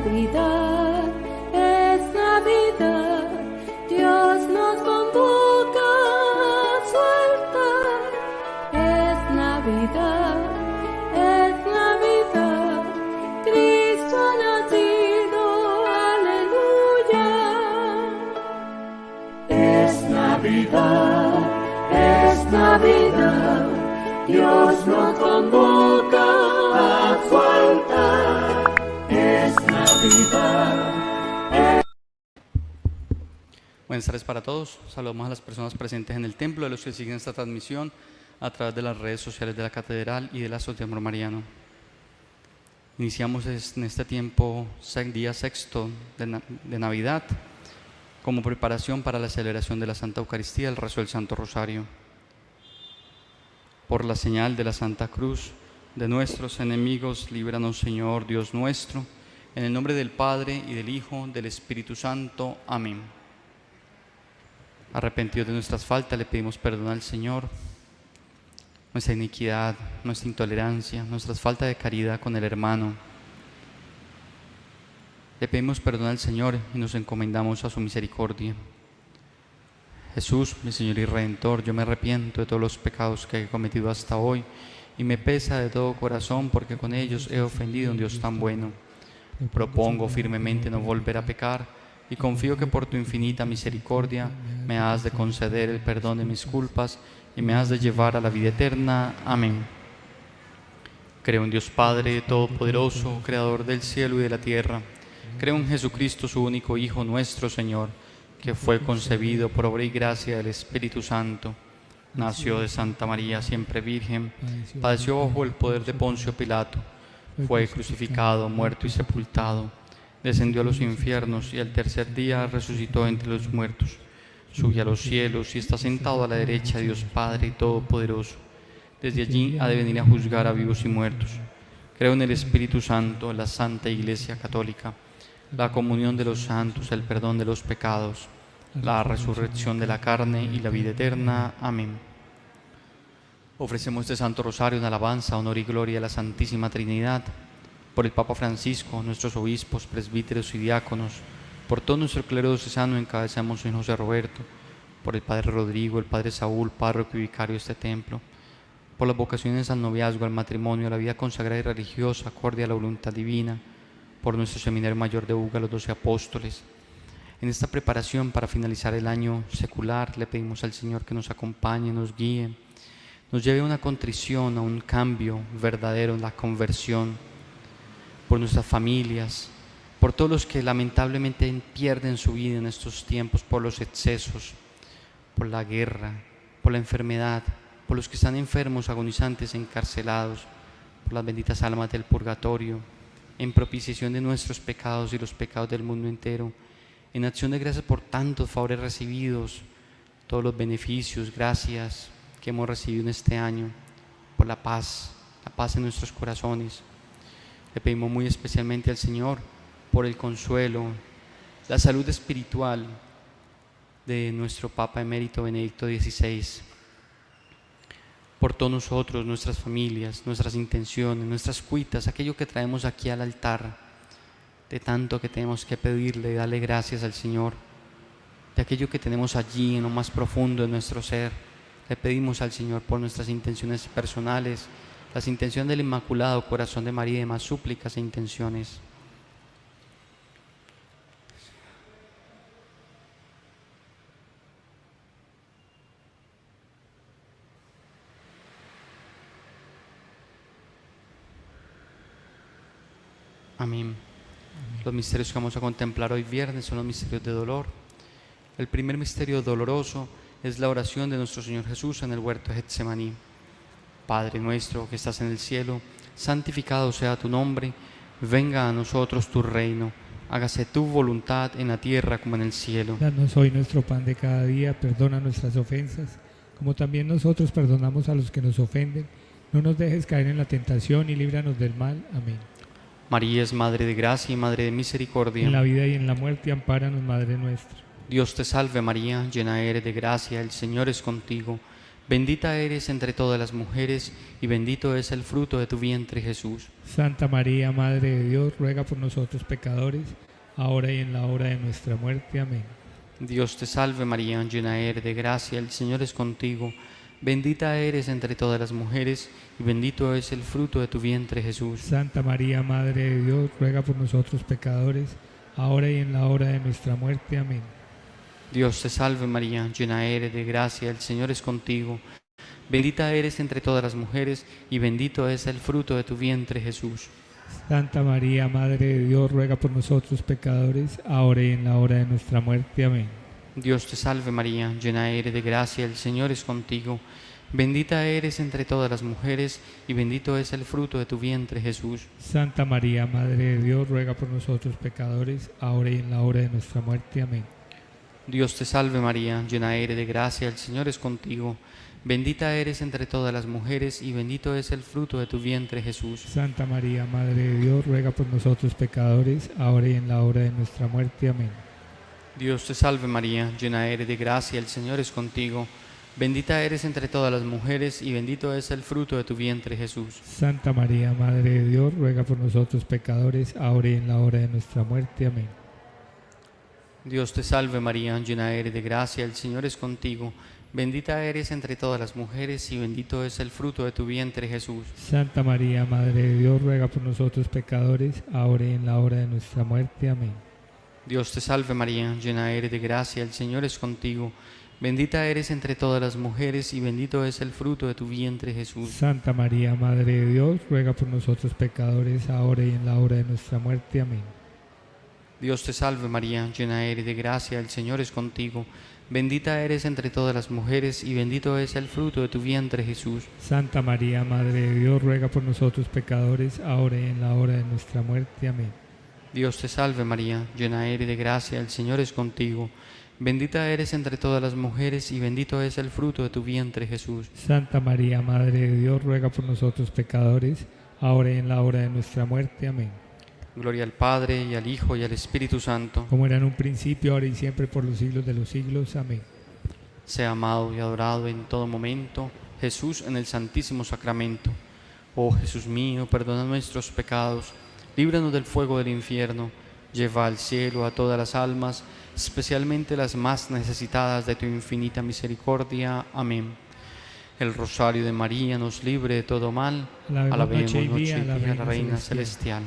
Navidad, es Navidad, Dios nos convoca a su altar. Es Navidad, Cristo ha nacido, aleluya. Es Navidad, Dios nos convoca a su altar. Es Navidad. Buenas tardes para todos. Saludamos a las personas presentes en el templo, a los que siguen esta transmisión a través de las redes sociales de la Catedral y de la Sociedad Amor Mariano. Iniciamos en este tiempo, día sexto de Navidad, como preparación para la celebración de la Santa Eucaristía, el rezo del Santo Rosario. Por la señal de la Santa Cruz de nuestros enemigos, líbranos, Señor Dios nuestro, en el nombre del Padre, y del Hijo, del Espíritu Santo. Amén. Arrepentidos de nuestras faltas, le pedimos perdón al Señor, nuestra iniquidad, nuestra intolerancia, nuestras faltas de caridad con el hermano. Le pedimos perdón al Señor y nos encomendamos a su misericordia. Jesús, mi Señor y Redentor, yo me arrepiento de todos los pecados que he cometido hasta hoy y me pesa de todo corazón porque con ellos he ofendido a un Dios tan bueno. Propongo firmemente no volver a pecar y confío que por tu infinita misericordia me has de conceder el perdón de mis culpas y me has de llevar a la vida eterna. Amén. Creo en Dios Padre Todopoderoso, Creador del cielo y de la tierra. Creo en Jesucristo, su único Hijo, nuestro Señor, que fue concebido por obra y gracia del Espíritu Santo. Nació de Santa María, siempre Virgen, padeció bajo el poder de Poncio Pilato, fue crucificado, muerto y sepultado, descendió a los infiernos y al tercer día resucitó entre los muertos, subió a los cielos y está sentado a la derecha de Dios Padre Todopoderoso. Desde allí ha de venir a juzgar a vivos y muertos. Creo en el Espíritu Santo, en la Santa Iglesia Católica, la comunión de los santos, el perdón de los pecados, la resurrección de la carne y la vida eterna. Amén. Ofrecemos este Santo Rosario en alabanza, honor y gloria a la Santísima Trinidad, por el Papa Francisco, nuestros obispos, presbíteros y diáconos, por todo nuestro clero diocesano encabezamos en José Roberto, por el Padre Rodrigo, el Padre Saúl, párroco y vicario de este templo, por las vocaciones al noviazgo, al matrimonio, a la vida consagrada y religiosa, acorde a la voluntad divina, por nuestro Seminario Mayor de Buga, los 12 apóstoles. En esta preparación para finalizar el año secular, le pedimos al Señor que nos acompañe, nos guíe, nos lleve a una contrición, a un cambio verdadero, la conversión, por nuestras familias, por todos los que lamentablemente pierden su vida en estos tiempos, por los excesos, por la guerra, por la enfermedad, por los que están enfermos, agonizantes, encarcelados, por las benditas almas del purgatorio, en propiciación de nuestros pecados y los pecados del mundo entero, en acción de gracias por tantos favores recibidos, todos los beneficios, gracias que hemos recibido en este año, por la paz en nuestros corazones. Le pedimos muy especialmente al Señor por el consuelo, la salud espiritual de nuestro Papa Emérito Benedicto XVI, por todos nosotros, nuestras familias, nuestras intenciones, nuestras cuitas, aquello que traemos aquí al altar, de tanto que tenemos que pedirle, darle gracias al Señor, de aquello que tenemos allí en lo más profundo de nuestro ser. Le pedimos al Señor por nuestras intenciones personales, las intenciones del Inmaculado Corazón de María y demás súplicas e intenciones. Amén. Los misterios que vamos a contemplar hoy viernes son los misterios de dolor. El primer misterio doloroso es la oración de nuestro Señor Jesús en el huerto de Getsemaní. Padre nuestro que estás en el cielo, santificado sea tu nombre, venga a nosotros tu reino, hágase tu voluntad en la tierra como en el cielo. Danos hoy nuestro pan de cada día, perdona nuestras ofensas, como también nosotros perdonamos a los que nos ofenden. No nos dejes caer en la tentación y líbranos del mal. Amén. María es Madre de gracia y Madre de misericordia. En la vida y en la muerte, ampáranos, Madre nuestra. Dios te salve María, llena eres de gracia, el Señor es contigo. Bendita eres entre todas las mujeres, y bendito es el fruto de tu vientre, Jesús. Santa María, Madre de Dios, ruega por nosotros pecadores, ahora y en la hora de nuestra muerte. Amén. Dios te salve María, llena eres de gracia, el Señor es contigo. Bendita eres entre todas las mujeres, y bendito es el fruto de tu vientre, Jesús. Santa María, Madre de Dios, ruega por nosotros pecadores, ahora y en la hora de nuestra muerte. Amén. Dios te salve María, llena eres de gracia, el Señor es contigo. Bendita eres entre todas las mujeres, y bendito es el fruto de tu vientre, Jesús. Santa María, Madre de Dios, ruega por nosotros pecadores, ahora y en la hora de nuestra muerte. Amén. Dios te salve María, llena eres de gracia, el Señor es contigo. Bendita eres entre todas las mujeres, y bendito es el fruto de tu vientre, Jesús. Santa María, Madre de Dios, ruega por nosotros pecadores, ahora y en la hora de nuestra muerte. Amén. Dios te salve María, llena eres de gracia, el Señor es contigo. Bendita eres entre todas las mujeres, y bendito es el fruto de tu vientre, Jesús. Santa María, Madre de Dios, ruega por nosotros pecadores, ahora y en la hora de nuestra muerte. Amén. Dios te salve María, llena eres de gracia, el Señor es contigo. Bendita eres entre todas las mujeres, y bendito es el fruto de tu vientre, Jesús. Santa María, Madre de Dios, ruega por nosotros pecadores, ahora y en la hora de nuestra muerte. Amén. Dios te salve María, llena eres de gracia, el Señor es contigo. Bendita eres entre todas las mujeres, y bendito es el fruto de tu vientre, Jesús. Santa María, Madre de Dios, ruega por nosotros pecadores, ahora y en la hora de nuestra muerte. Amén. Dios te salve María, llena eres de gracia, el Señor es contigo. Bendita eres entre todas las mujeres, y bendito es el fruto de tu vientre, Jesús. Santa María, Madre de Dios, ruega por nosotros pecadores, ahora y en la hora de nuestra muerte. Amén. Dios te salve María, llena eres de gracia, el Señor es contigo. Bendita eres entre todas las mujeres, y bendito es el fruto de tu vientre, Jesús. Santa María, Madre de Dios, ruega por nosotros pecadores, ahora y en la hora de nuestra muerte. Amén. Dios te salve María, llena eres de gracia, el Señor es contigo. Bendita eres entre todas las mujeres, y bendito es el fruto de tu vientre, Jesús. Santa María, Madre de Dios, ruega por nosotros pecadores, ahora y en la hora de nuestra muerte. Amén. Gloria al Padre, y al Hijo, y al Espíritu Santo. Como era en un principio, ahora y siempre, por los siglos de los siglos. Amén. Sea amado y adorado en todo momento Jesús en el Santísimo Sacramento. Oh Jesús mío, perdona nuestros pecados, líbranos del fuego del infierno, lleva al cielo a todas las almas, especialmente las más necesitadas de tu infinita misericordia. Amén. El rosario de María nos libre de todo mal. Alabemos noche y día a la Reina Celestial.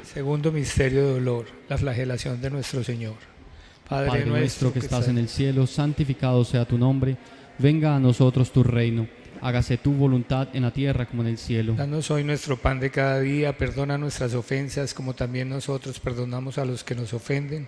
Segundo misterio de dolor, la flagelación de nuestro Señor. Padre nuestro que estás en el cielo, santificado sea tu nombre. Venga a nosotros tu reino. Hágase tu voluntad en la tierra como en el cielo. Danos hoy nuestro pan de cada día, perdona nuestras ofensas como también nosotros perdonamos a los que nos ofenden.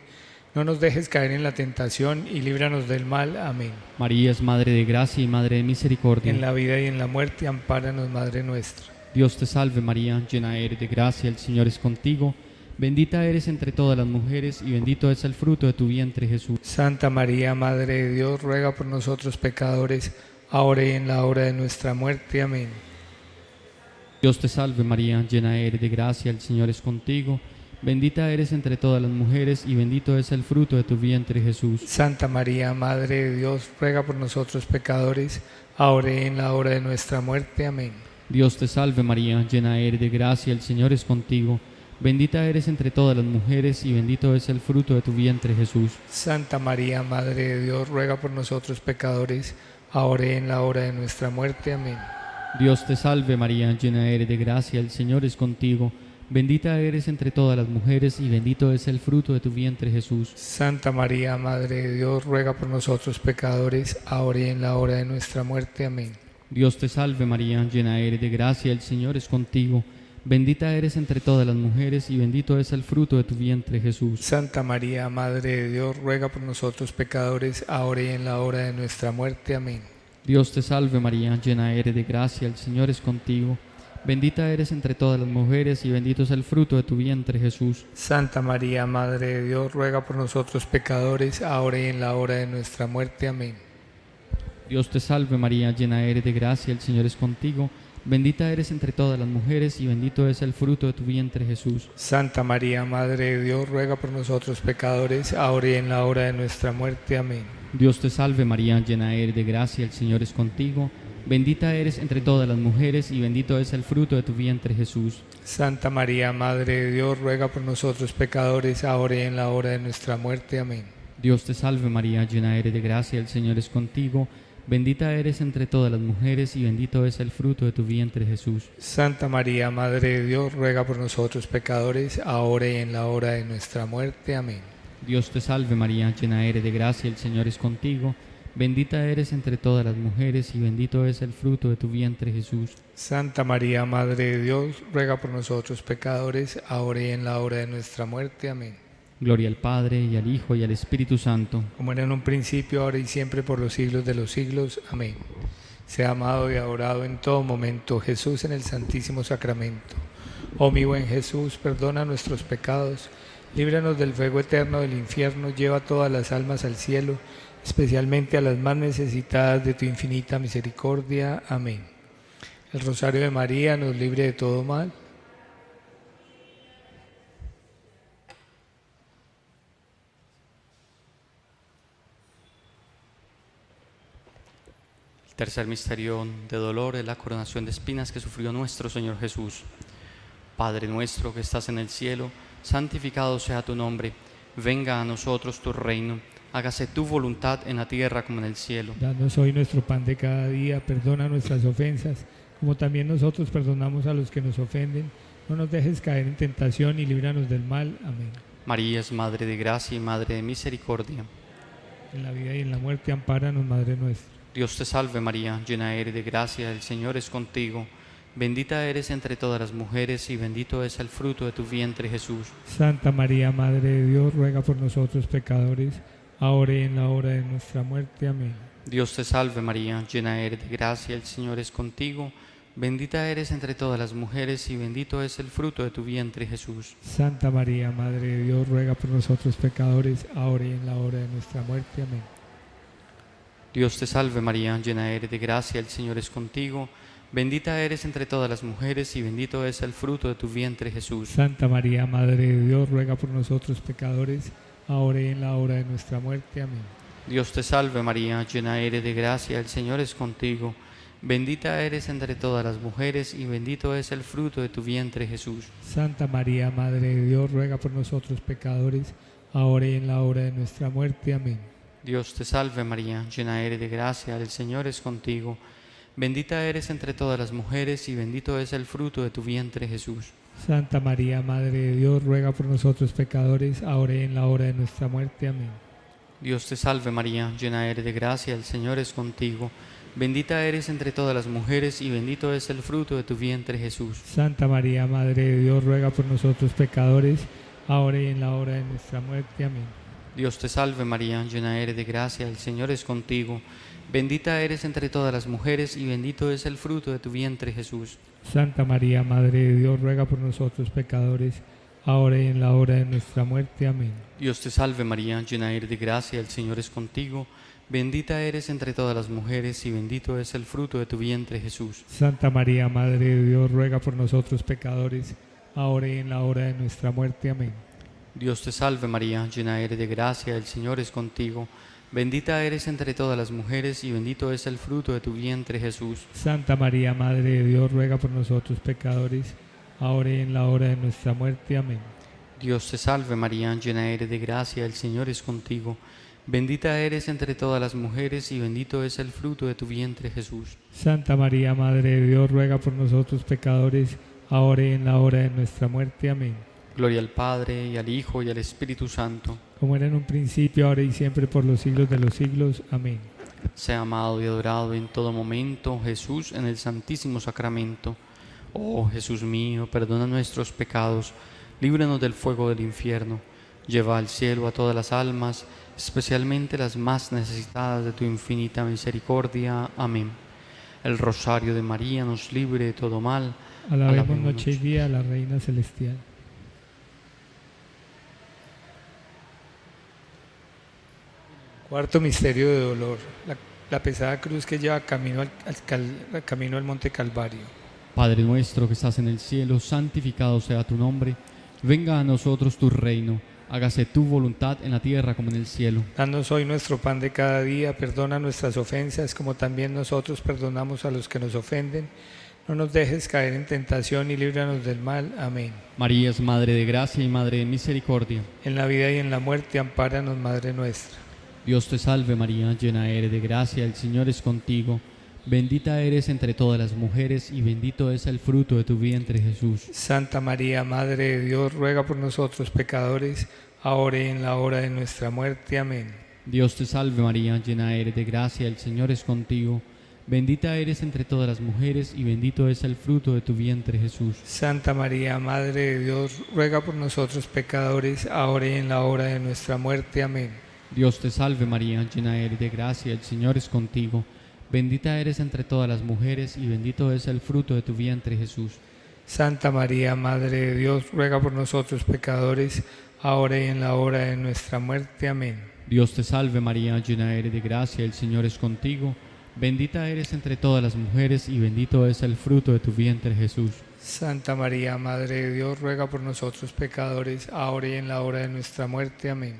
No nos dejes caer en la tentación y líbranos del mal. Amén. María es Madre de gracia y Madre de misericordia. En la vida y en la muerte, ampáranos, Madre nuestra. Dios te salve María, llena eres de gracia, el Señor es contigo. Bendita eres entre todas las mujeres, y bendito es el fruto de tu vientre, Jesús. Santa María, Madre de Dios, ruega por nosotros pecadores, ahora y en la hora de nuestra muerte. Amén. Dios te salve María, llena eres de gracia, el Señor es contigo. Bendita eres entre todas las mujeres, y bendito es el fruto de tu vientre, Jesús. Santa María, Madre de Dios, ruega por nosotros pecadores, ahora y en la hora de nuestra muerte. Amén. Dios te salve María, llena eres de gracia, el Señor es contigo. Bendita eres entre todas las mujeres, y bendito es el fruto de tu vientre, Jesús. Santa María, Madre de Dios, ruega por nosotros pecadores, ahora y en la hora de nuestra muerte. Amén. Dios te salve María, llena eres de gracia, el Señor es contigo. Bendita eres entre todas las mujeres, y bendito es el fruto de tu vientre, Jesús. Santa María, Madre de Dios, ruega por nosotros pecadores, ahora y en la hora de nuestra muerte. Amén. Dios te salve María, llena eres de gracia, el Señor es contigo. Bendita eres entre todas las mujeres, y bendito es el fruto de tu vientre, Jesús. Santa María, Madre de Dios, ruega por nosotros pecadores, ahora y en la hora de nuestra muerte. Amén. Dios te salve María, llena eres de gracia, el Señor es contigo. Bendita eres entre todas las mujeres, y bendito es el fruto de tu vientre, Jesús. Santa María, Madre de Dios, ruega por nosotros pecadores, ahora y en la hora de nuestra muerte. Amén. Dios te salve María, llena eres de gracia, el Señor es contigo. Bendita eres entre todas las mujeres y bendito es el fruto de tu vientre, Jesús. Santa María, Madre de Dios, ruega por nosotros pecadores, ahora y en la hora de nuestra muerte. Amén. Dios te salve María, llena eres de gracia, el Señor es contigo. Bendita eres entre todas las mujeres y bendito es el fruto de tu vientre, Jesús. Santa María, Madre de Dios, ruega por nosotros pecadores, ahora y en la hora de nuestra muerte. Amén. Dios te salve María, llena eres de gracia, el Señor es contigo. Bendita eres entre todas las mujeres y bendito es el fruto de tu vientre, Jesús. Santa María, Madre de Dios, ruega por nosotros pecadores, ahora y en la hora de nuestra muerte. Amén. Dios te salve María, llena eres de gracia, el Señor es contigo. Bendita eres entre todas las mujeres y bendito es el fruto de tu vientre, Jesús. Santa María, Madre de Dios, ruega por nosotros pecadores, ahora y en la hora de nuestra muerte. Amén. Gloria al Padre, y al Hijo, y al Espíritu Santo. Como era en un principio, ahora y siempre, por los siglos de los siglos. Amén. Sea amado y adorado en todo momento Jesús en el Santísimo Sacramento. Oh mi buen Jesús, perdona nuestros pecados, líbranos del fuego eterno del infierno, lleva todas las almas al cielo, especialmente a las más necesitadas de tu infinita misericordia. Amén. El Rosario de María nos libre de todo mal. El tercer misterio de dolor es la coronación de espinas que sufrió nuestro Señor Jesús. Padre nuestro que estás en el cielo, santificado sea tu nombre. Venga a nosotros tu reino. Hágase tu voluntad en la tierra como en el cielo. Danos hoy nuestro pan de cada día, perdona nuestras ofensas, como también nosotros perdonamos a los que nos ofenden. No nos dejes caer en tentación y líbranos del mal. Amén. María es Madre de gracia y Madre de misericordia. En la vida y en la muerte, ampáranos, Madre nuestra. Dios te salve María, llena eres de gracia, el Señor es contigo. Bendita eres entre todas las mujeres y bendito es el fruto de tu vientre, Jesús. Santa María, Madre de Dios, ruega por nosotros pecadores, ahora y en la hora de nuestra muerte. Amén. Dios te salve María, llena eres de gracia, el Señor es contigo. Bendita eres entre todas las mujeres y bendito es el fruto de tu vientre, Jesús. Santa María, Madre de Dios, ruega por nosotros pecadores, ahora y en la hora de nuestra muerte. Amén. Dios te salve María, llena eres de gracia, el Señor es contigo. Bendita eres entre todas las mujeres y bendito es el fruto de tu vientre, Jesús. Santa María, Madre de Dios, ruega por nosotros pecadores, ahora y en la hora de nuestra muerte. Amén. Dios te salve María, llena eres de gracia, el Señor es contigo. Bendita eres entre todas las mujeres y bendito es el fruto de tu vientre, Jesús. Santa María, Madre de Dios, ruega por nosotros pecadores, ahora y en la hora de nuestra muerte. Amén. Dios te salve María, llena eres de gracia, el Señor es contigo. Bendita eres entre todas las mujeres y bendito es el fruto de tu vientre, Jesús. Santa María, Madre de Dios, ruega por nosotros pecadores, ahora y en la hora de nuestra muerte. Amén. Dios te salve María, llena eres de gracia, el Señor es contigo. Bendita eres entre todas las mujeres y bendito es el fruto de tu vientre, Jesús. Santa María, Madre de Dios, ruega por nosotros pecadores, ahora y en la hora de nuestra muerte. Amén. Dios te salve María, llena eres de gracia, el Señor es contigo. Bendita eres entre todas las mujeres y bendito es el fruto de tu vientre, Jesús. Santa María, Madre de Dios, ruega por nosotros pecadores, ahora y en la hora de nuestra muerte. Amén. Dios te salve María, llena eres de gracia, el Señor es contigo. Bendita eres entre todas las mujeres y bendito es el fruto de tu vientre, Jesús. Santa María, Madre de Dios, ruega por nosotros pecadores, ahora y en la hora de nuestra muerte. Amén. Dios te salve María, llena eres de gracia, el Señor es contigo. Bendita eres entre todas las mujeres y bendito es el fruto de tu vientre, Jesús. Santa María, Madre de Dios, ruega por nosotros pecadores, ahora y en la hora de nuestra muerte. Amén. Dios te salve María, llena eres de gracia, el Señor es contigo. Bendita eres entre todas las mujeres y bendito es el fruto de tu vientre, Jesús. Santa María, Madre de Dios, ruega por nosotros pecadores, ahora y en la hora de nuestra muerte. Amén. Gloria al Padre, y al Hijo, y al Espíritu Santo. Como era en un principio, ahora y siempre, por los siglos de los siglos. Amén. Sea amado y adorado en todo momento Jesús en el Santísimo Sacramento. Oh Jesús mío, perdona nuestros pecados, líbranos del fuego del infierno, lleva al cielo a todas las almas, especialmente las más necesitadas de tu infinita misericordia. Amén. El Rosario de María nos libre de todo mal. Alabemos noche y día a la Reina Celestial. Cuarto misterio de dolor, la pesada cruz que lleva camino al Monte Calvario. Padre nuestro que estás en el cielo, santificado sea tu nombre. Venga a nosotros tu reino. Hágase tu voluntad en la tierra como en el cielo. Danos hoy nuestro pan de cada día, perdona nuestras ofensas como también nosotros perdonamos a los que nos ofenden. No nos dejes caer en tentación y líbranos del mal. Amén. María es Madre de gracia y Madre de misericordia. En la vida y en la muerte, ampáranos, Madre nuestra. Dios te salve María, llena eres de gracia, el Señor es contigo. Bendita eres entre todas las mujeres y bendito es el fruto de tu vientre Jesús. Santa María, Madre de Dios, ruega por nosotros pecadores, ahora y en la hora de nuestra muerte. Amén. Dios te salve María, llena eres de gracia, el Señor es contigo. Bendita eres entre todas las mujeres y bendito es el fruto de tu vientre Jesús. Santa María, Madre de Dios, ruega por nosotros pecadores, ahora y en la hora de nuestra muerte. Amén. Dios te salve María, llena eres de gracia, el Señor es contigo. Bendita eres entre todas las mujeres y bendito es el fruto de tu vientre Jesús. Santa María, Madre de Dios, ruega por nosotros pecadores, ahora y en la hora de nuestra muerte. Amén. Dios te salve María, llena eres de gracia, el Señor es contigo. Bendita eres entre todas las mujeres y bendito es el fruto de tu vientre Jesús. Santa María, Madre de Dios, ruega por nosotros pecadores, ahora y en la hora de nuestra muerte. Amén.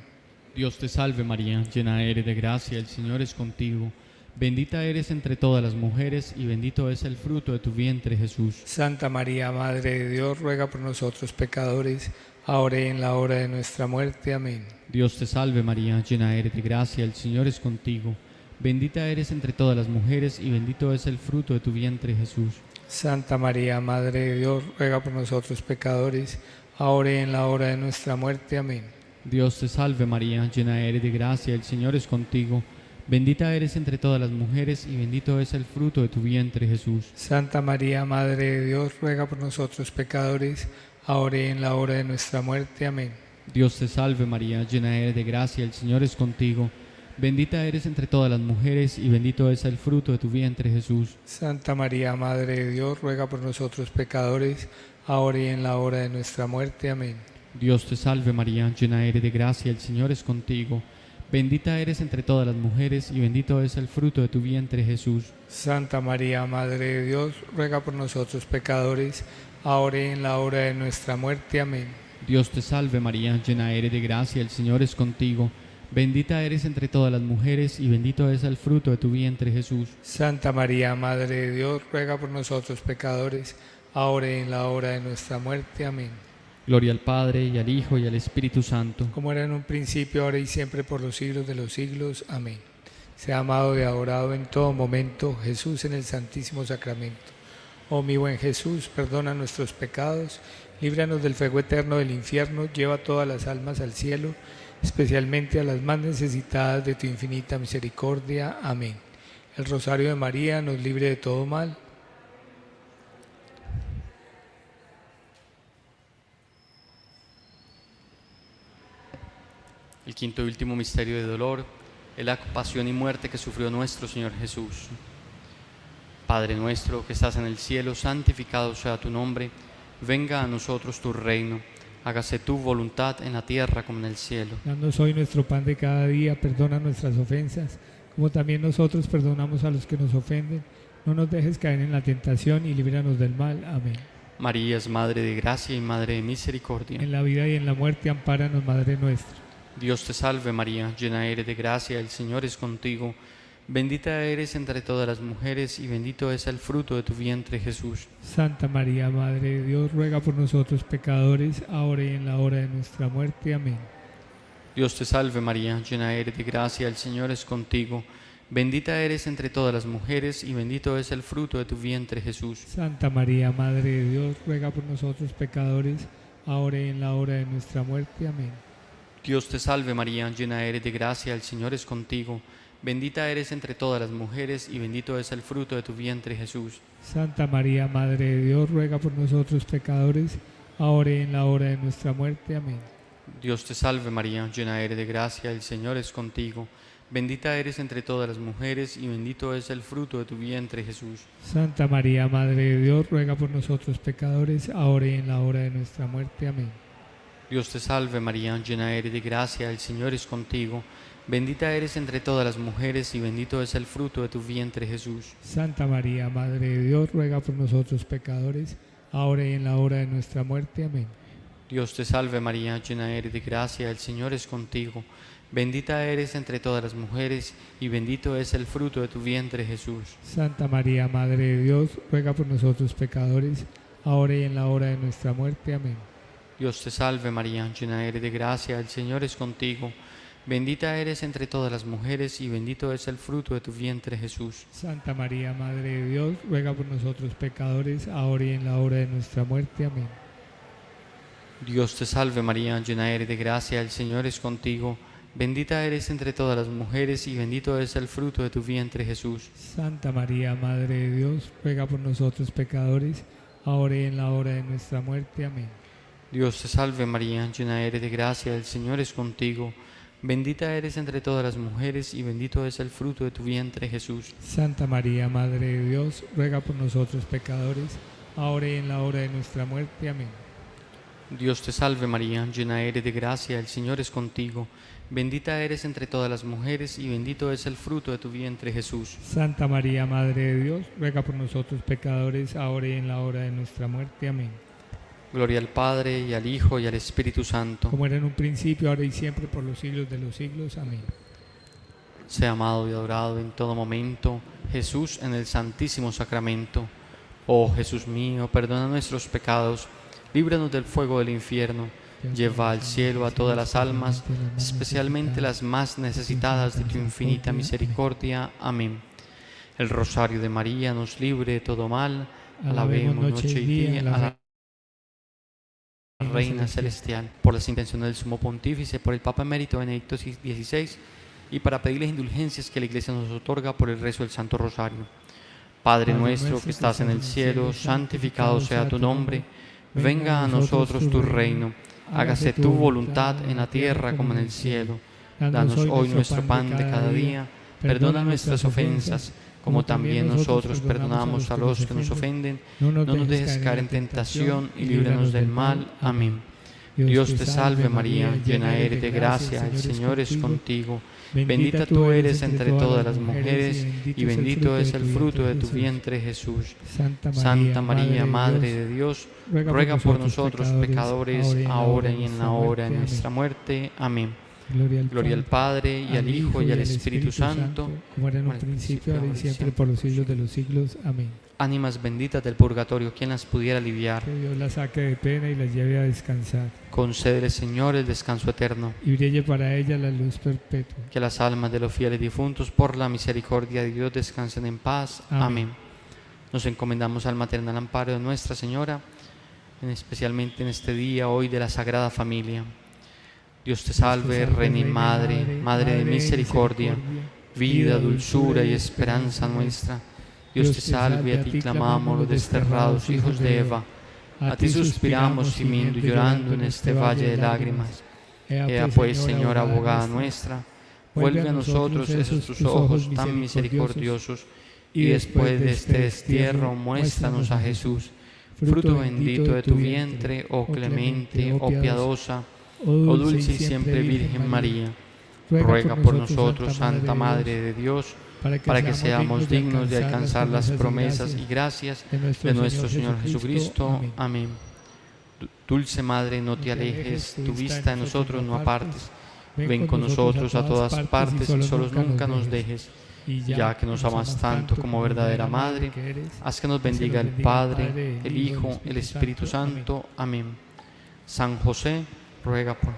Dios te salve María, llena eres de gracia, el Señor es contigo. Bendita eres entre todas las mujeres y bendito es el fruto de tu vientre Jesús. Santa María, Madre de Dios, ruega por nosotros pecadores, ahora y en la hora de nuestra muerte. Amén. Dios te salve María, llena eres de gracia, el Señor es contigo. Bendita eres entre todas las mujeres y bendito es el fruto de tu vientre Jesús. Santa María, Madre de Dios, ruega por nosotros pecadores, ahora y en la hora de nuestra muerte. Amén. Dios te salve María, llena eres de gracia, el Señor es contigo. Bendita eres entre todas las mujeres y bendito es el fruto de tu vientre Jesús. Santa María, Madre de Dios, ruega por nosotros pecadores, ahora y en la hora de nuestra muerte. Amén. Dios te salve María, llena eres de gracia, el Señor es contigo. Bendita eres entre todas las mujeres y bendito es el fruto de tu vientre Jesús. Santa María, Madre de Dios, ruega por nosotros pecadores, ahora y en la hora de nuestra muerte. Amén. Dios te salve María, llena eres de gracia, el Señor es contigo. Bendita eres entre todas las mujeres y bendito es el fruto de tu vientre Jesús. Santa María, Madre de Dios, ruega por nosotros pecadores, ahora y en la hora de nuestra muerte. Amén. Dios te salve María, llena eres de gracia, el Señor es contigo. Bendita eres entre todas las mujeres y bendito es el fruto de tu vientre Jesús. Santa María, Madre de Dios, ruega por nosotros pecadores, ahora y en la hora de nuestra muerte. Amén. Gloria al Padre, y al Hijo, y al Espíritu Santo. Como era en un principio, ahora y siempre, por los siglos de los siglos. Amén. Sea amado y adorado en todo momento Jesús en el Santísimo Sacramento. Oh mi buen Jesús, perdona nuestros pecados, líbranos del fuego eterno del infierno, lleva todas las almas al cielo, especialmente a las más necesitadas de tu infinita misericordia. Amén. El Rosario de María nos libre de todo mal. El quinto y último misterio de dolor es la pasión y muerte que sufrió nuestro Señor Jesús. Padre nuestro que estás en el cielo, santificado sea tu nombre. Venga a nosotros tu reino. Hágase tu voluntad en la tierra como en el cielo. Danos hoy nuestro pan de cada día, perdona nuestras ofensas, como también nosotros perdonamos a los que nos ofenden. No nos dejes caer en la tentación y líbranos del mal. Amén. María es Madre de gracia y Madre de misericordia. En la vida y en la muerte, ampáranos, Madre nuestra. Dios te salve María, llena eres de gracia, el Señor es contigo. Bendita eres entre todas las mujeres y bendito es el fruto de tu vientre Jesús. Santa María, Madre de Dios, ruega por nosotros pecadores, ahora y en la hora de nuestra muerte. Amén. Dios te salve María, llena eres de gracia, el Señor es contigo. Bendita eres entre todas las mujeres y bendito es el fruto de tu vientre Jesús. Santa María, Madre de Dios, ruega por nosotros pecadores, ahora y en la hora de nuestra muerte. Amén. Dios te salve María, llena eres de gracia, el Señor es contigo. Bendita eres entre todas las mujeres y bendito es el fruto de tu vientre Jesús. Santa María, Madre de Dios, ruega por nosotros pecadores, ahora y en la hora de nuestra muerte. Amén. Dios te salve María, llena eres de gracia, el Señor es contigo. Bendita eres entre todas las mujeres y bendito es el fruto de tu vientre Jesús. Santa María, Madre de Dios, ruega por nosotros pecadores, ahora y en la hora de nuestra muerte. Amén. Dios te salve María, llena eres de gracia, el Señor es contigo. Bendita eres entre todas las mujeres y bendito es el fruto de tu vientre, Jesús. Santa María, Madre de Dios, ruega por nosotros pecadores, ahora y en la hora de nuestra muerte. Amén. Dios te salve María, llena eres de gracia, el Señor es contigo. Bendita eres entre todas las mujeres y bendito es el fruto de tu vientre, Jesús. Santa María, Madre de Dios, ruega por nosotros pecadores, ahora y en la hora de nuestra muerte. Amén. Dios te salve María, llena eres de gracia, el Señor es contigo. Bendita eres entre todas las mujeres y bendito es el fruto de tu vientre, Jesús. Santa María, Madre de Dios, ruega por nosotros pecadores, ahora y en la hora de nuestra muerte. Amén. Dios te salve María, llena eres de gracia, el Señor es contigo. Bendita eres entre todas las mujeres y bendito es el fruto de tu vientre, Jesús. Santa María, Madre de Dios, ruega por nosotros pecadores, ahora y en la hora de nuestra muerte. Amén. Dios te salve María, llena eres de gracia, el Señor es contigo. Bendita eres entre todas las mujeres y bendito es el fruto de tu vientre, Jesús. Santa María, Madre de Dios, ruega por nosotros pecadores, ahora y en la hora de nuestra muerte. Amén. Dios te salve María, llena eres de gracia, el Señor es contigo. Bendita eres entre todas las mujeres y bendito es el fruto de tu vientre, Jesús. Santa María, Madre de Dios, ruega por nosotros pecadores, ahora y en la hora de nuestra muerte. Amén. Gloria al Padre, y al Hijo, y al Espíritu Santo. Como era en un principio, ahora y siempre, por los siglos de los siglos. Amén. Sea amado y adorado en todo momento Jesús en el Santísimo Sacramento. Oh Jesús mío, perdona nuestros pecados, líbranos del fuego del infierno, lleva al cielo a todas las almas, especialmente las más necesitadas de tu infinita misericordia. Amén. El rosario de María nos libre de todo mal. Alabemos noche y día a la Reina Celestial. Por las intenciones del Sumo Pontífice, por el Papa Emérito Benedicto XVI y para pedirles indulgencias que la Iglesia nos otorga por el rezo del Santo Rosario. Padre nuestro que estás en el cielo, santificado sea tu nombre. Venga a nosotros tu reino. Hágase tu voluntad en la tierra como en el cielo. Danos hoy nuestro pan de cada día. Perdona nuestras ofensas, como también nosotros perdonamos a los que nos ofenden. No nos dejes caer en tentación y líbranos del mal. Amén. Dios te salve María, llena eres de gracia, el Señor es contigo. Bendita tú eres entre todas las mujeres y bendito es el fruto de tu vientre, Jesús. Santa María, Madre de Dios, ruega por nosotros pecadores, ahora y en la hora de nuestra muerte. Amén. Gloria al Padre, y al Hijo, y al Espíritu Santo, como era en un principio, ahora y siempre, por los siglos de los siglos. Amén. Ánimas benditas del purgatorio, ¿quién las pudiera aliviar? Que Dios las saque de pena y las lleve a descansar, Concédele, Señor, el descanso eterno. y brille para ella la luz perpetua. Que las almas de los fieles difuntos, por la misericordia de Dios, descansen en paz. Amén. Amén. Nos encomendamos al maternal amparo de Nuestra Señora, especialmente en este día hoy de la Sagrada Familia. Dios te salve, Reina y Madre, Madre de misericordia, vida, dulzura y esperanza nuestra. Dios te salve, a ti clamamos los desterrados hijos de Eva. A ti suspiramos gimiendo y llorando en este valle de lágrimas. Ea pues, Señora abogada nuestra, vuelve a nosotros esos tus ojos tan misericordiosos, y después de este destierro muéstranos a Jesús, fruto bendito de tu vientre, oh clemente, oh piadosa, oh dulce y siempre Virgen María. Ruega por nosotros, Santa Madre de Dios, para que seamos dignos de alcanzar las promesas y gracias de nuestro Señor Jesucristo. Amén. Dulce Madre, no te alejes, tu vista de nosotros no apartes. Ven con nosotros a todas partes y solos nunca nos dejes. Ya que nos amas tanto como verdadera Madre, haz que nos bendiga el Padre, el Hijo, el Espíritu Santo. Amén. San José, ruega por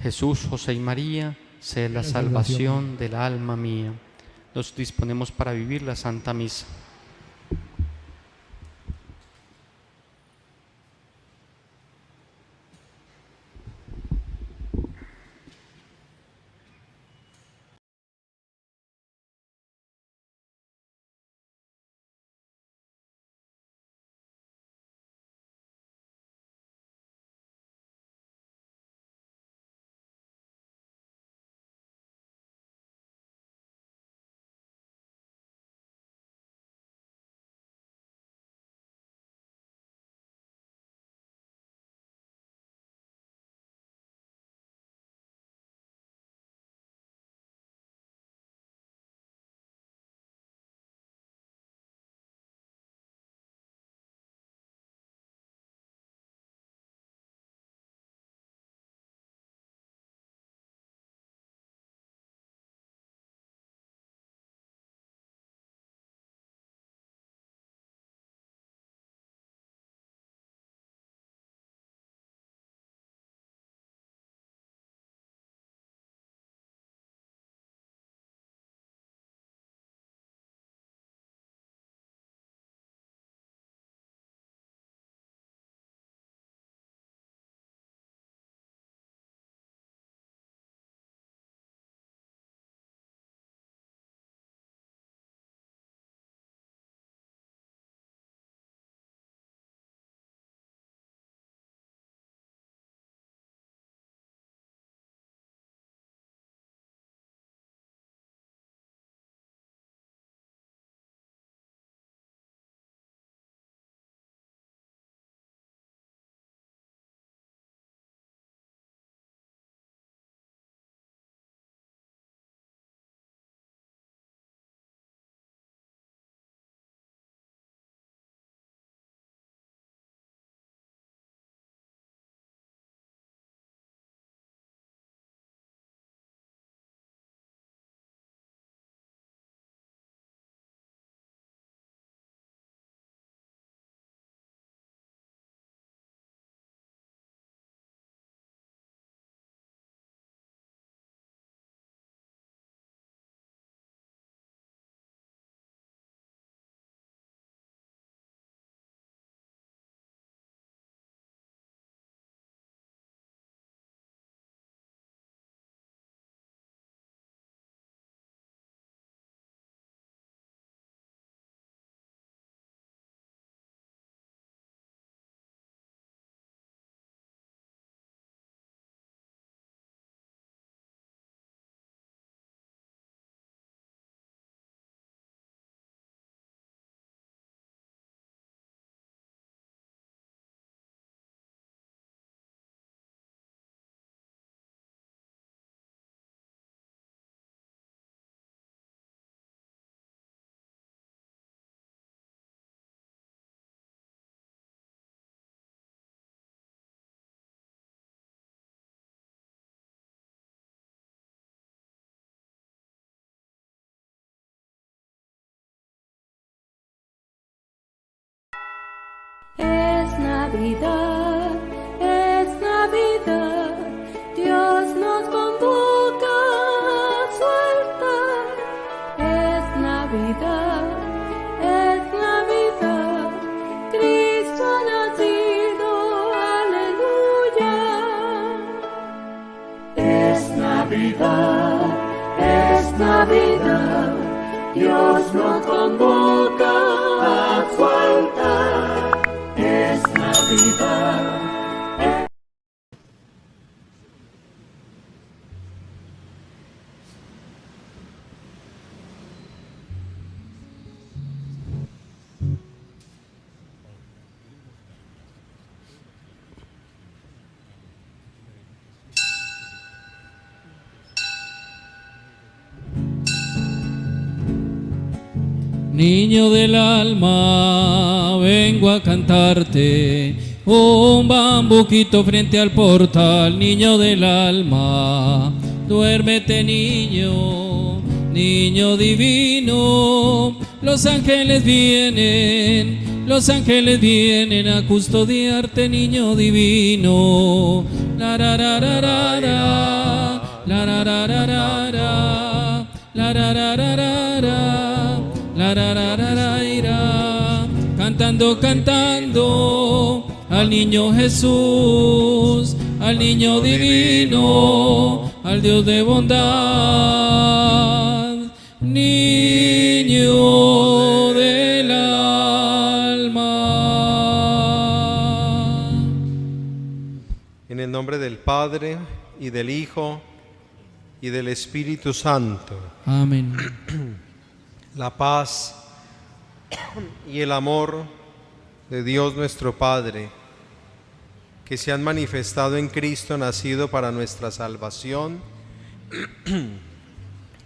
Jesús, José y María, sé la salvación del alma mía. Nos disponemos para vivir la Santa Misa. Navidad, es Navidad, Dios nos convoca a su altar. Es Navidad, Cristo ha nacido, aleluya. Es Navidad, Dios nos convoca a su altar. Es Navidad. Niño del alma, vengo a cantarte un bambuquito frente al portal. Niño del alma, duérmete niño, niño divino. Los ángeles vienen a custodiarte, niño divino. La ra ra ra ra ra, la ra ra ra ra ra, la ra ra ra ra ra. La ra ra ra ra ira, cantando, cantando al niño Jesús, al niño divino, al Dios de bondad, niño del alma. En el nombre del Padre, y del Hijo, y del Espíritu Santo. Amén. La paz y el amor de Dios nuestro Padre, que se han manifestado en Cristo nacido para nuestra salvación,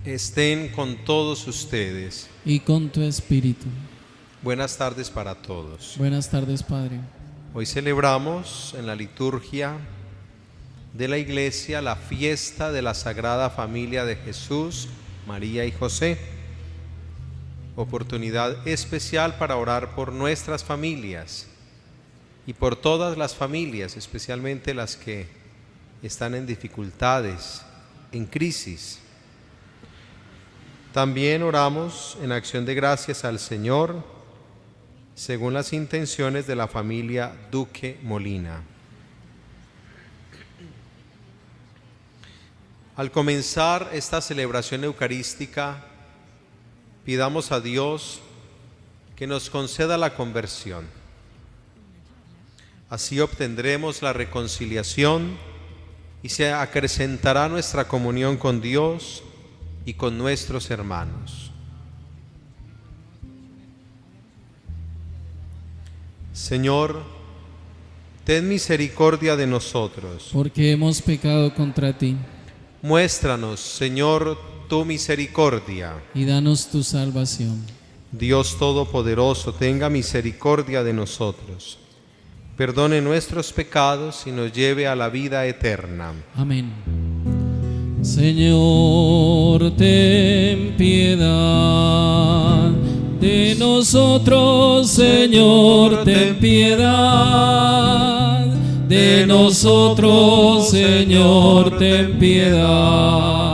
estén con todos ustedes. Y con tu espíritu. Buenas tardes para todos. Buenas tardes, Padre. Hoy celebramos en la liturgia de la Iglesia la fiesta de la Sagrada Familia de Jesús, María y José. Oportunidad especial para orar por nuestras familias y por todas las familias, especialmente las que están en dificultades, en crisis. También oramos en acción de gracias al Señor, según las intenciones de la familia Duque Molina. Al comenzar esta celebración eucarística, pidamos a Dios que nos conceda la conversión. Así obtendremos la reconciliación y se acrecentará nuestra comunión con Dios y con nuestros hermanos. Señor, ten misericordia de nosotros. Porque hemos pecado contra ti. Muéstranos, Señor, tu misericordia. Y danos tu salvación. Dios Todopoderoso, tenga misericordia de nosotros. Perdone nuestros pecados y nos lleve a la vida eterna. Amén. Señor, ten piedad de nosotros. Señor, ten piedad de nosotros. Señor, ten piedad.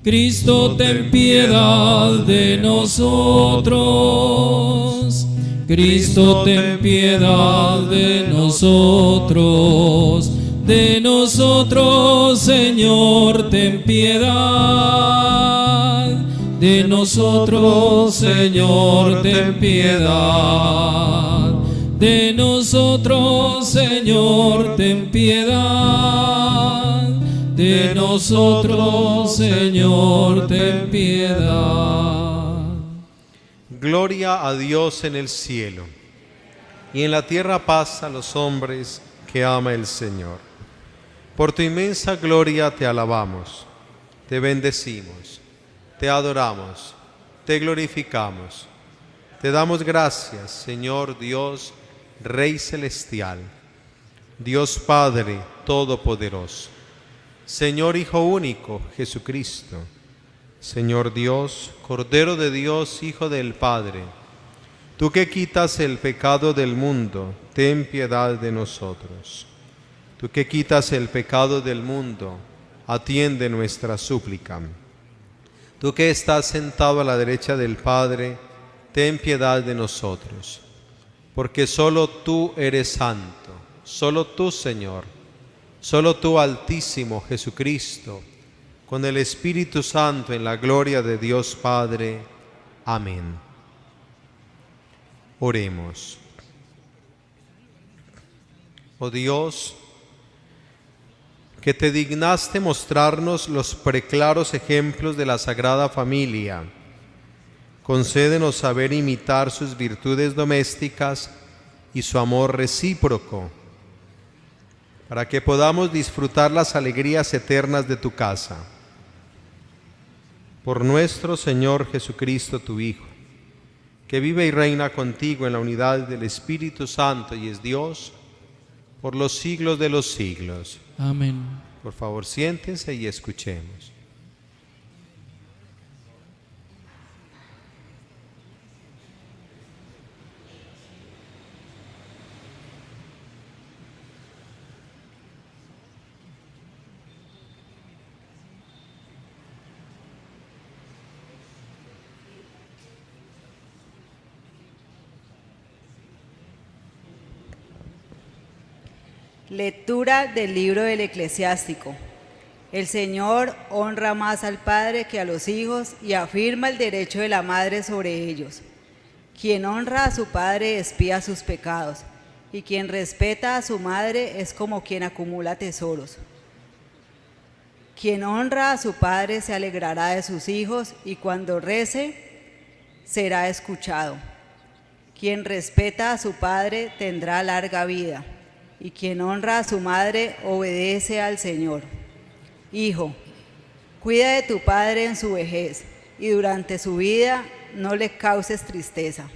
Cristo, ten piedad de nosotros. Cristo, ten piedad de nosotros. De nosotros, Señor, ten piedad. De nosotros, Señor, ten piedad. De nosotros, Señor, ten piedad. De nosotros, Señor, ten piedad. Gloria a Dios en el cielo, y en la tierra paz a los hombres que ama el Señor. Por tu inmensa gloria te alabamos, te bendecimos, te adoramos, te glorificamos. Te damos gracias, Señor Dios, Rey celestial, Dios Padre todopoderoso, Señor Hijo único, Jesucristo, Señor Dios, Cordero de Dios, Hijo del Padre, Tú que quitas el pecado del mundo, ten piedad de nosotros. Tú que quitas el pecado del mundo, atiende nuestra súplica. Tú que estás sentado a la derecha del Padre, ten piedad de nosotros. Porque solo tú eres santo, solo tú, Señor, solo tú, Altísimo Jesucristo, con el Espíritu Santo en la gloria de Dios Padre. Amén. Oremos. Oh Dios, que te dignaste mostrarnos los preclaros ejemplos de la Sagrada Familia, concédenos saber imitar sus virtudes domésticas y su amor recíproco, para que podamos disfrutar las alegrías eternas de tu casa. Por nuestro Señor Jesucristo, tu Hijo, que vive y reina contigo en la unidad del Espíritu Santo y es Dios, por los siglos de los siglos. Amén. Por favor, siéntense y escuchemos. Lectura del libro del Eclesiástico. El Señor honra más al padre que a los hijos y afirma el derecho de la madre sobre ellos. Quien honra a su padre expía sus pecados, y quien respeta a su madre es como quien acumula tesoros. Quien honra a su padre se alegrará de sus hijos, y cuando rece será escuchado. Quien respeta a su padre tendrá larga vida, y quien honra a su madre obedece al Señor. Hijo, cuida de tu padre en su vejez, y durante su vida no le causes tristeza.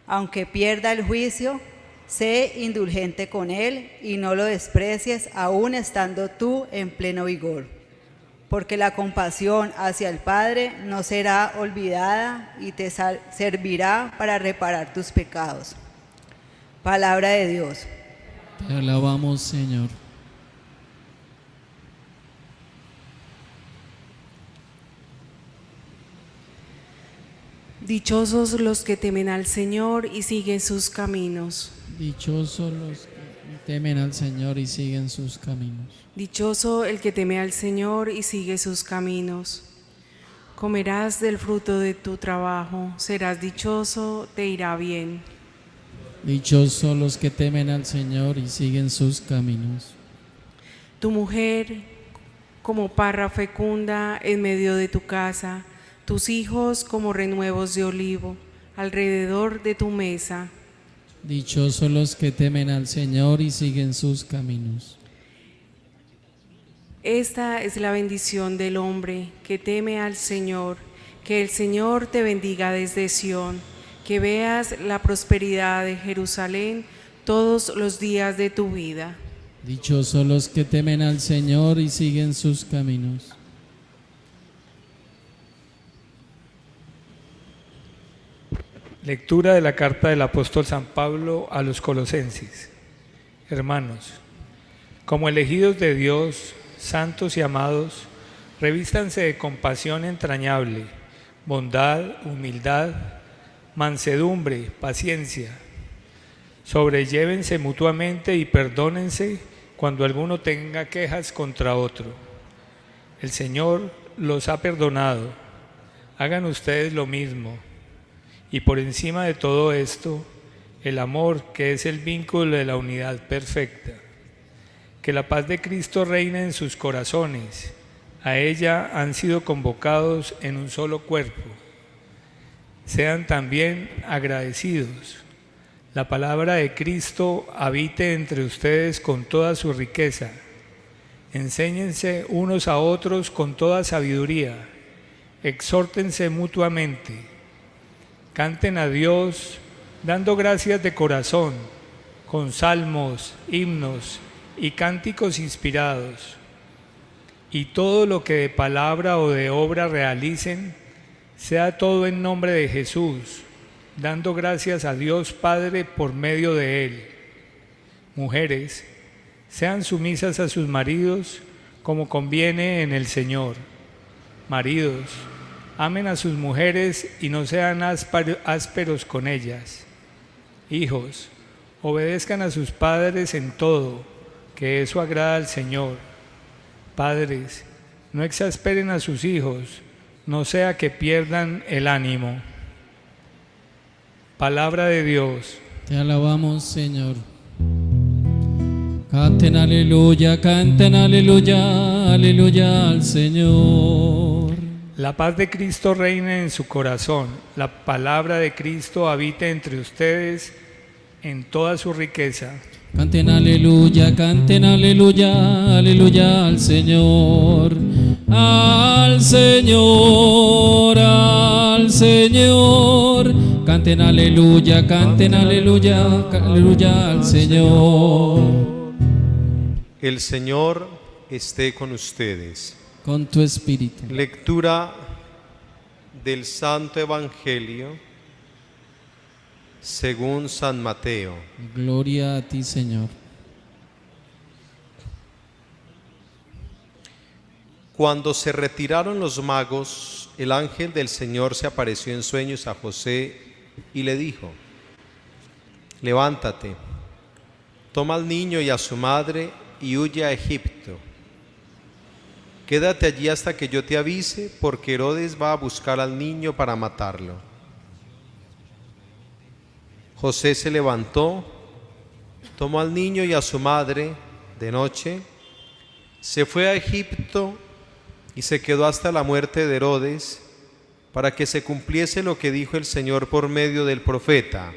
Aunque pierda el juicio, sé indulgente con él y no lo desprecies aún estando tú en pleno vigor. Porque la compasión hacia el Padre no será olvidada y te servirá para reparar tus pecados. Palabra de Dios. Te alabamos, Señor. Dichosos los que temen al Señor y siguen sus caminos. Dichosos los que temen al Señor y siguen sus caminos. Dichoso el que teme al Señor y sigue sus caminos. Comerás del fruto de tu trabajo, serás dichoso, te irá bien. Dichosos los que temen al Señor y siguen sus caminos. Tu mujer, como parra fecunda en medio de tu casa, tus hijos como renuevos de olivo alrededor de tu mesa. Dichosos los que temen al Señor y siguen sus caminos. Esta es la bendición del hombre que teme al Señor. Que el Señor te bendiga desde Sión, que veas la prosperidad de Jerusalén todos los días de tu vida. Dichosos los que temen al Señor y siguen sus caminos. Lectura de la carta del apóstol San Pablo a los Colosenses. Hermanos, como elegidos de Dios, santos y amados, revístanse de compasión entrañable, bondad, humildad, mansedumbre, paciencia. Sobrellévense mutuamente y perdónense cuando alguno tenga quejas contra otro. El Señor los ha perdonado. Hagan ustedes lo mismo. Y por encima de todo esto, el amor, que es el vínculo de la unidad perfecta. Que la paz de Cristo reine en sus corazones. A ella han sido convocados en un solo cuerpo. Sean también agradecidos. La palabra de Cristo habite entre ustedes con toda su riqueza. Enséñense unos a otros con toda sabiduría. Exhórtense mutuamente. Canten a Dios dando gracias de corazón, con salmos, himnos y cánticos inspirados. Y todo lo que de palabra o de obra realicen, sea todo en nombre de Jesús, dando gracias a Dios Padre por medio de él. Mujeres, sean sumisas a sus maridos como conviene en el Señor. Maridos, amen a sus mujeres y no sean ásperos con ellas. Hijos, obedezcan a sus padres en todo, que eso agrada al Señor. Padres, no exasperen a sus hijos, no sea que pierdan el ánimo. Palabra de Dios. Te alabamos, Señor. Canten aleluya, aleluya al Señor. La paz de Cristo reine en su corazón. La palabra de Cristo habite entre ustedes en toda su riqueza. Canten aleluya, aleluya al Señor. Al Señor, al Señor. Canten aleluya, aleluya al Señor. El Señor esté con ustedes. Con tu espíritu. Lectura del Santo Evangelio según San Mateo. Gloria a ti, Señor. Cuando se retiraron los magos, el ángel del Señor se apareció en sueños a José y le dijo: levántate, toma al niño y a su madre y huye a Egipto. Quédate allí hasta que yo te avise, porque Herodes va a buscar al niño para matarlo. José se levantó, tomó al niño y a su madre de noche, se fue a Egipto y se quedó hasta la muerte de Herodes, para que se cumpliese lo que dijo el Señor por medio del profeta: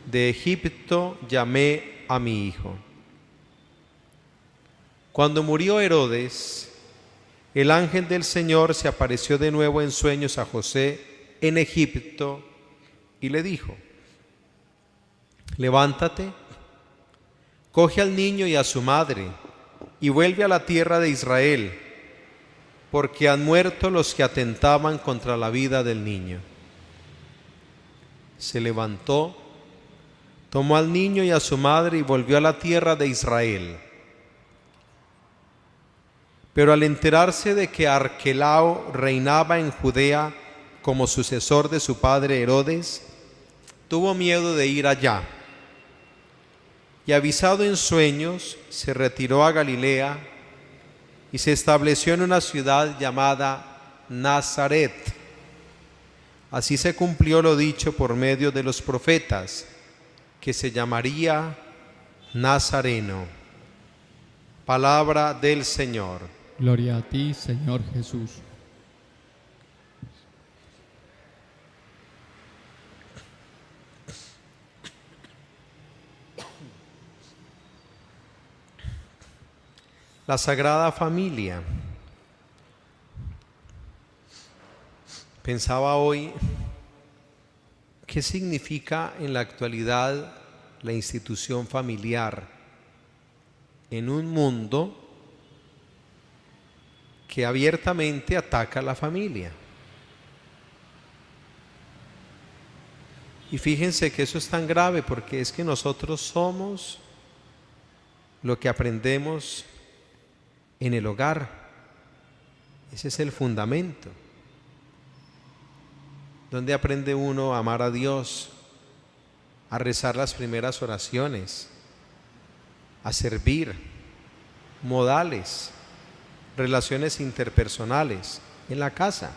de Egipto llamé a mi hijo. Cuando murió Herodes, el ángel del Señor se apareció de nuevo en sueños a José en Egipto y le dijo: levántate, coge al niño y a su madre y vuelve a la tierra de Israel, porque han muerto los que atentaban contra la vida del niño. Se levantó, tomó al niño y a su madre y volvió a la tierra de Israel. Pero al enterarse de que Arquelao reinaba en Judea como sucesor de su padre Herodes, tuvo miedo de ir allá. Y avisado en sueños, se retiró a Galilea y se estableció en una ciudad llamada Nazaret. Así se cumplió lo dicho por medio de los profetas, que se llamaría Nazareno. Palabra del Señor. Gloria a ti, Señor Jesús. La Sagrada Familia. Pensaba hoy, ¿qué significa en la actualidad la institución familiar en un mundo que abiertamente ataca a la familia? Y fíjense que eso es tan grave porque es que nosotros somos lo que aprendemos en el hogar. Ese es el fundamento. Donde aprende uno a amar a Dios, a rezar las primeras oraciones, a servir, modales, relaciones interpersonales en la casa.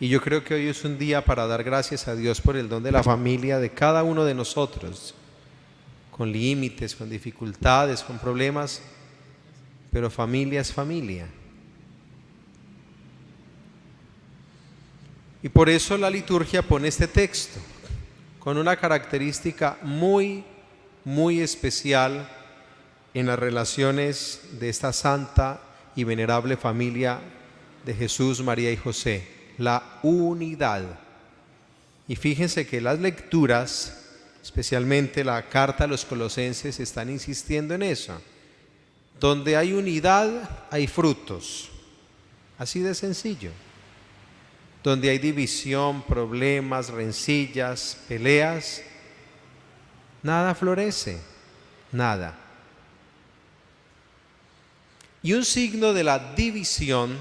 Y yo creo que hoy es un día para dar gracias a Dios por el don de la familia de cada uno de nosotros, con límites, con dificultades, con problemas, pero familia es familia. Y por eso la liturgia pone este texto con una característica muy especial en las relaciones de esta santa y venerable familia de Jesús, María y José, la unidad. Y fíjense que las lecturas, especialmente la carta a los Colosenses, están insistiendo en eso. Donde hay unidad, hay frutos. Así de sencillo. donde hay división, problemas, rencillas, peleas, nada florece, nada. Y un signo de la división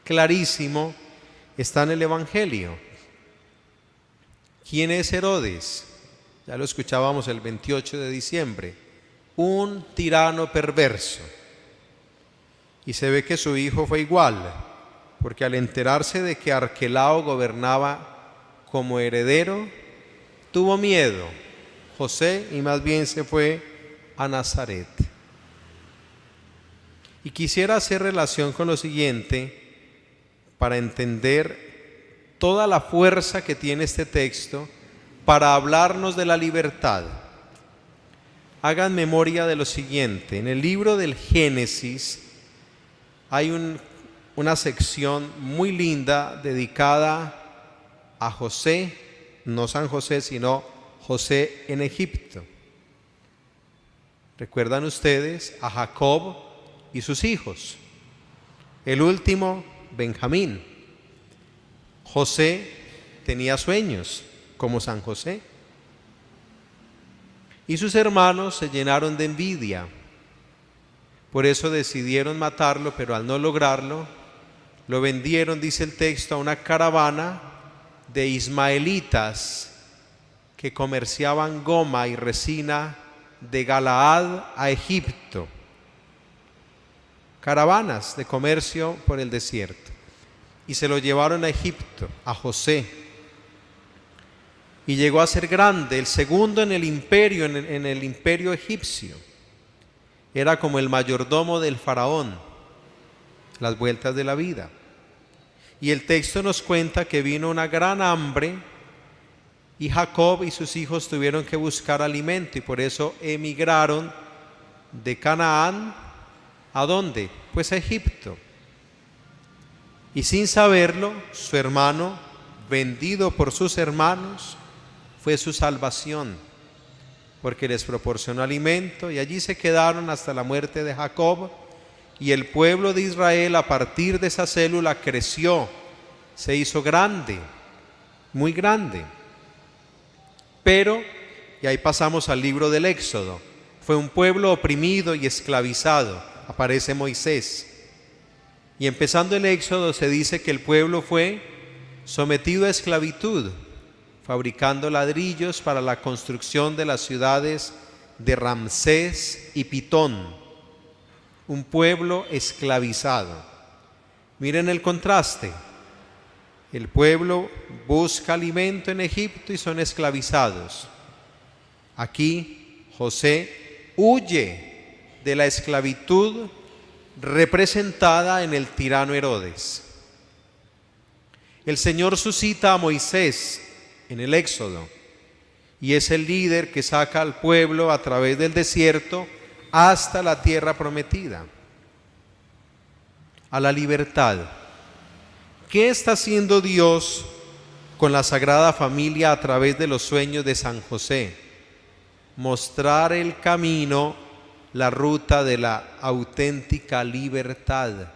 clarísimo está en el Evangelio. ¿Quién es Herodes? Ya lo escuchábamos el 28 de diciembre. Un tirano perverso. Y se ve que su hijo fue igual, porque al enterarse de que Arquelao gobernaba como heredero, tuvo miedo, José, y más bien se fue a Nazaret. Y quisiera hacer relación con lo siguiente para entender toda la fuerza que tiene este texto para hablarnos de la libertad. Hagan memoria de lo siguiente: en el libro del Génesis hay una sección muy linda dedicada a José, no San José, sino José en Egipto. ¿Recuerdan ustedes a Jacob y sus hijos? El último, Benjamín. José tenía sueños, como San José. Y sus hermanos se llenaron de envidia. Por eso decidieron matarlo, pero al no lograrlo, lo vendieron, dice el texto, a una caravana de ismaelitas que comerciaban goma y resina de Galaad a Egipto. Caravanas de comercio por el desierto. Y se lo llevaron a Egipto, a José. Y llegó a ser grande, el segundo en el imperio, en el imperio egipcio. Era como el mayordomo del faraón, las vueltas de la vida. Y el texto nos cuenta que vino una gran hambre y Jacob y sus hijos tuvieron que buscar alimento y por eso emigraron de Canaán. ¿A dónde? Pues a Egipto. Y sin saberlo, su hermano, vendido por sus hermanos, fue su salvación, porque les proporcionó alimento y allí se quedaron hasta la muerte de Jacob. Y el pueblo de Israel, a partir de esa célula, creció, se hizo grande, muy grande. Pero, y ahí pasamos al libro del Éxodo, fue un pueblo oprimido y esclavizado. Aparece Moisés. Y empezando el Éxodo se dice que el pueblo fue sometido a esclavitud, fabricando ladrillos para la construcción de las ciudades de Ramsés y Pitón. Un pueblo esclavizado. Miren el contraste. El pueblo busca alimento en Egipto y son esclavizados. Aquí José huye de la esclavitud representada en el tirano Herodes. El Señor suscita a Moisés en el Éxodo y es el líder que saca al pueblo a través del desierto hasta la tierra prometida, a la libertad. ¿Qué está haciendo Dios con la Sagrada Familia a través de los sueños de San José? Mostrar el camino, la ruta de la auténtica libertad.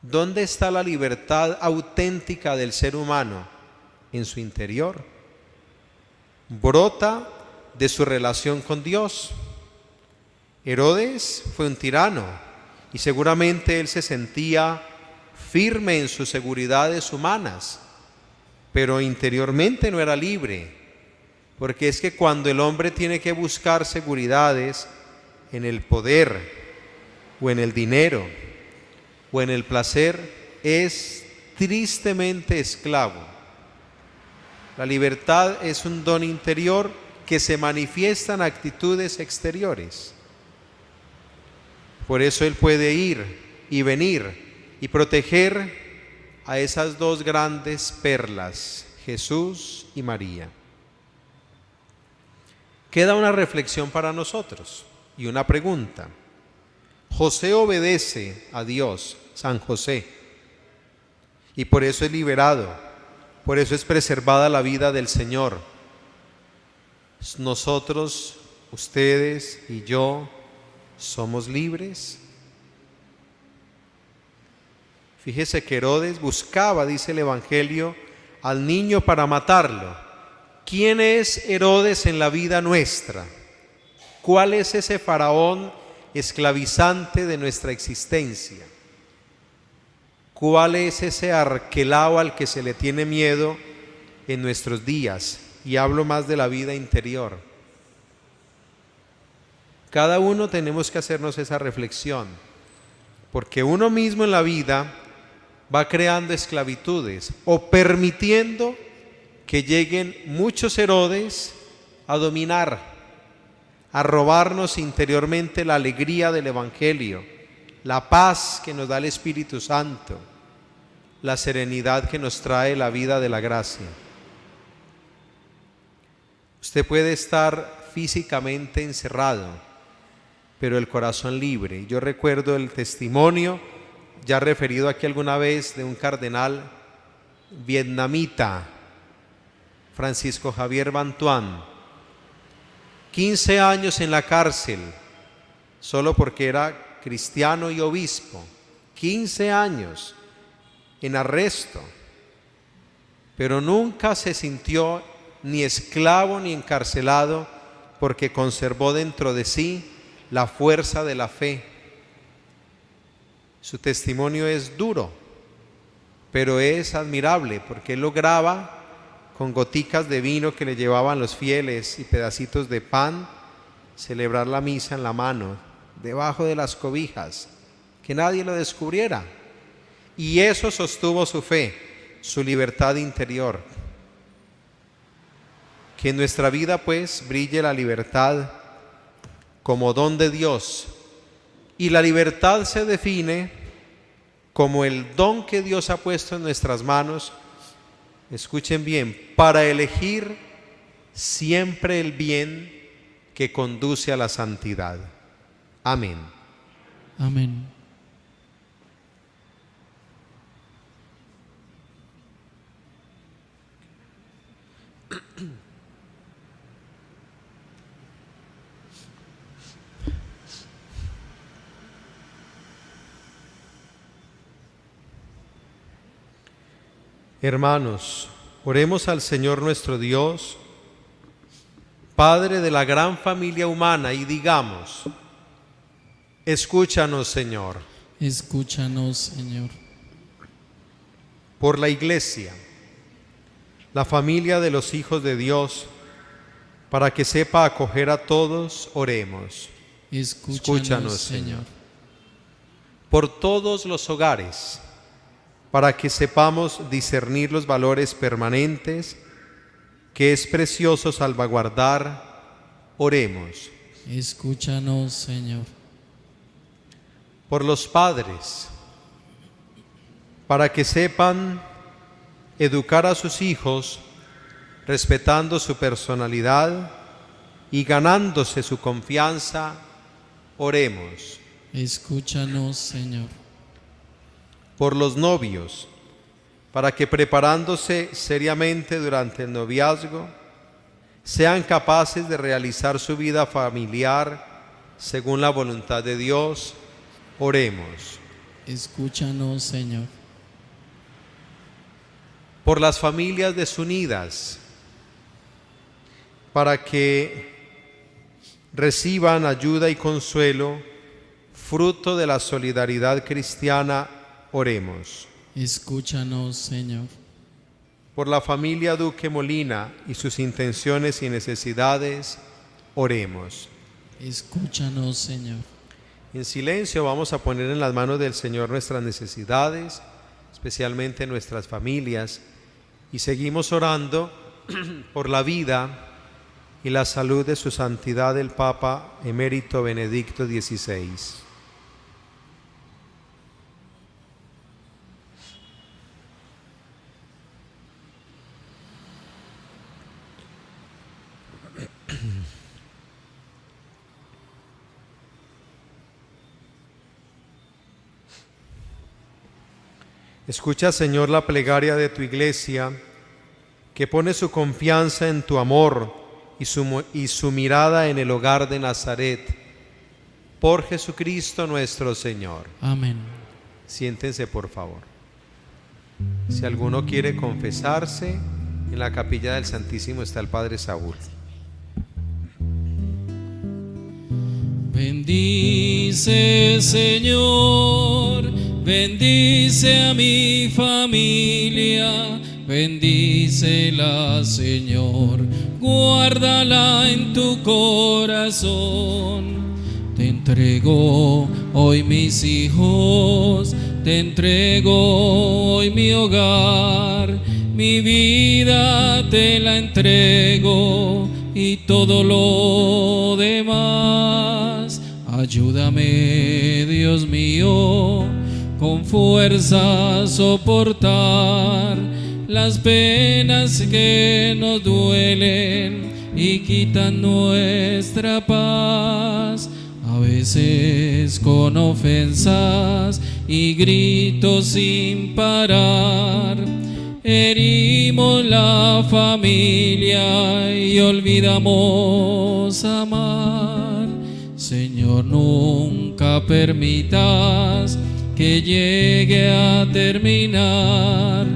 ¿Dónde está la libertad auténtica del ser humano? En su interior. Brota de su relación con Dios. Herodes fue un tirano y seguramente él se sentía firme en sus seguridades humanas, pero interiormente no era libre, porque es que cuando el hombre tiene que buscar seguridades en el poder o en el dinero o en el placer, es tristemente esclavo. La libertad es un don interior que se manifiesta en actitudes exteriores. Por eso él puede ir y venir y proteger a esas dos grandes perlas, Jesús y María. Queda una reflexión para nosotros y una pregunta. José obedece a Dios, San José, y por eso es liberado, por eso es preservada la vida del Señor. Nosotros, ustedes y yo, ¿somos libres? Fíjese que Herodes buscaba, dice el Evangelio, al niño para matarlo. ¿Quién es Herodes en la vida nuestra? ¿Cuál es ese faraón esclavizante de nuestra existencia? ¿Cuál es ese Arquelao al que se le tiene miedo en nuestros días? Y hablo más de la vida interior. Cada uno tenemos que hacernos esa reflexión, porque uno mismo en la vida va creando esclavitudes o permitiendo que lleguen muchos Herodes a dominar, a robarnos interiormente la alegría del Evangelio, la paz que nos da el Espíritu Santo, la serenidad que nos trae la vida de la gracia. Usted puede estar físicamente encerrado, pero el corazón libre. Yo recuerdo el testimonio, ya referido aquí alguna vez, de un cardenal vietnamita, Francisco Javier Bantuan, 15 años en la cárcel, solo porque era cristiano y obispo, 15 años en arresto, pero nunca se sintió ni esclavo ni encarcelado, porque conservó dentro de sí la fuerza de la fe. Su testimonio es duro, pero es admirable, porque él lograba, con goticas de vino que le llevaban los fieles y pedacitos de pan, celebrar la misa en la mano, debajo de las cobijas, que nadie lo descubriera. Y eso sostuvo su fe, su libertad interior. Que en nuestra vida pues brille la libertad como don de Dios. Y la libertad se define como el don que Dios ha puesto en nuestras manos, escuchen bien, para elegir siempre el bien que conduce a la santidad. Amén. Amén. Hermanos, oremos al Señor nuestro Dios, Padre de la gran familia humana, y digamos: escúchanos, Señor. Escúchanos, Señor. Por la Iglesia, la familia de los hijos de Dios, para que sepa acoger a todos, oremos. Escúchanos, Señor. Por todos los hogares, para que sepamos discernir los valores permanentes que es precioso salvaguardar, oremos. Escúchanos, Señor. Por los padres, para que sepan educar a sus hijos respetando su personalidad y ganándose su confianza, oremos. Escúchanos, Señor. Por los novios, para que preparándose seriamente durante el noviazgo, sean capaces de realizar su vida familiar según la voluntad de Dios, oremos. Escúchanos, Señor. Por las familias desunidas, para que reciban ayuda y consuelo, fruto de la solidaridad cristiana, oremos. Escúchanos, Señor. Por la familia Duque Molina y sus intenciones y necesidades, oremos. Escúchanos, Señor. En silencio vamos a poner en las manos del Señor nuestras necesidades, especialmente nuestras familias, y seguimos orando por la vida y la salud de su santidad el Papa Emérito Benedicto XVI. Escucha, Señor, la plegaria de tu iglesia, que pone su confianza en tu amor y su mirada en el hogar de Nazaret. Por Jesucristo nuestro Señor. Amén. Siéntense, por favor. Si alguno quiere confesarse, en la capilla del Santísimo está el Padre Saúl. Bendice, Señor, bendice a mi familia, bendícela, Señor, guárdala en tu corazón. Te entrego hoy mis hijos, te entrego hoy mi hogar, mi vida te la entrego y todo lo demás. Ayúdame, Dios mío, con fuerza a soportar las penas que nos duelen y quitan nuestra paz. A veces con ofensas y gritos sin parar, herimos la familia y olvidamos amar. Señor, nunca permitas que llegue a terminar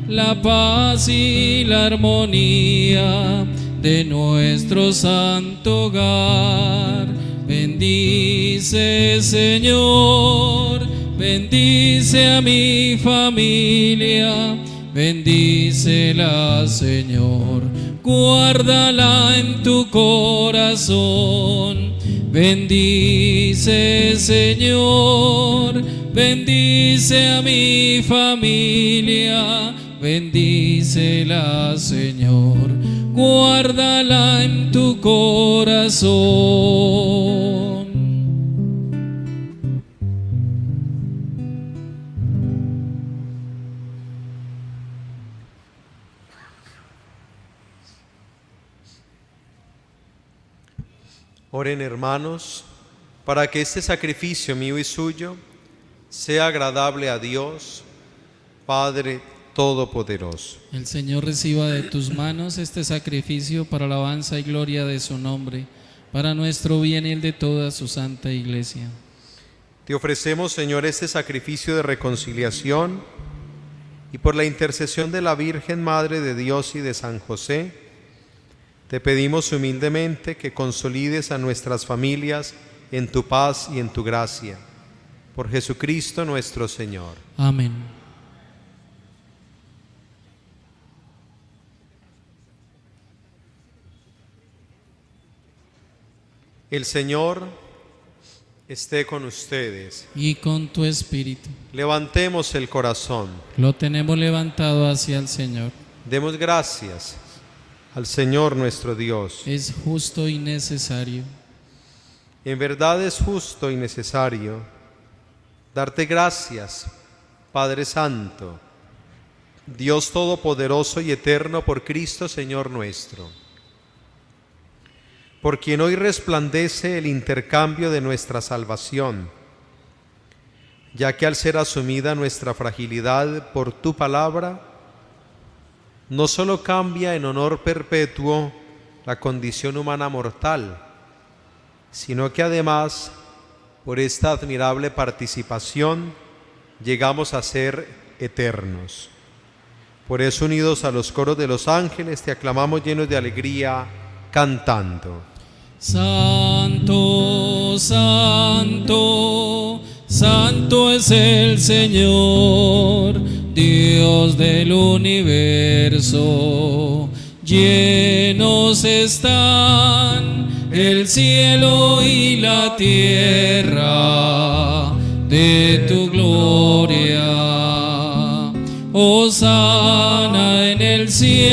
la paz y la armonía de nuestro santo hogar. Bendice, Señor, bendice a mi familia, bendícela, Señor, guárdala en tu corazón. Bendice, Señor, bendice a mi familia, bendícela, Señor, guárdala en tu corazón. Oren, hermanos, para que este sacrificio mío y suyo sea agradable a Dios, Padre Todopoderoso. El Señor reciba de tus manos este sacrificio para alabanza y gloria de su nombre, para nuestro bien y el de toda su santa Iglesia. Te ofrecemos, Señor, este sacrificio de reconciliación y por la intercesión de la Virgen Madre de Dios y de San José, te pedimos humildemente que consolides a nuestras familias en tu paz y en tu gracia. Por Jesucristo nuestro Señor. Amén. El Señor esté con ustedes. Y con tu espíritu. Levantemos el corazón. Lo tenemos levantado hacia el Señor. Demos gracias al Señor nuestro Dios. Es justo y necesario. En verdad es justo y necesario darte gracias, Padre Santo, Dios Todopoderoso y Eterno, por Cristo Señor nuestro, por quien hoy resplandece el intercambio de nuestra salvación, ya que al ser asumida nuestra fragilidad por tu palabra, no solo cambia en honor perpetuo la condición humana mortal, sino que además, por esta admirable participación, llegamos a ser eternos. Por eso, unidos a los coros de los ángeles, te aclamamos llenos de alegría, cantando. Santo, santo, santo es el Señor, Dios del universo. Llenos están el cielo y la tierra de tu gloria. Hosana en el cielo,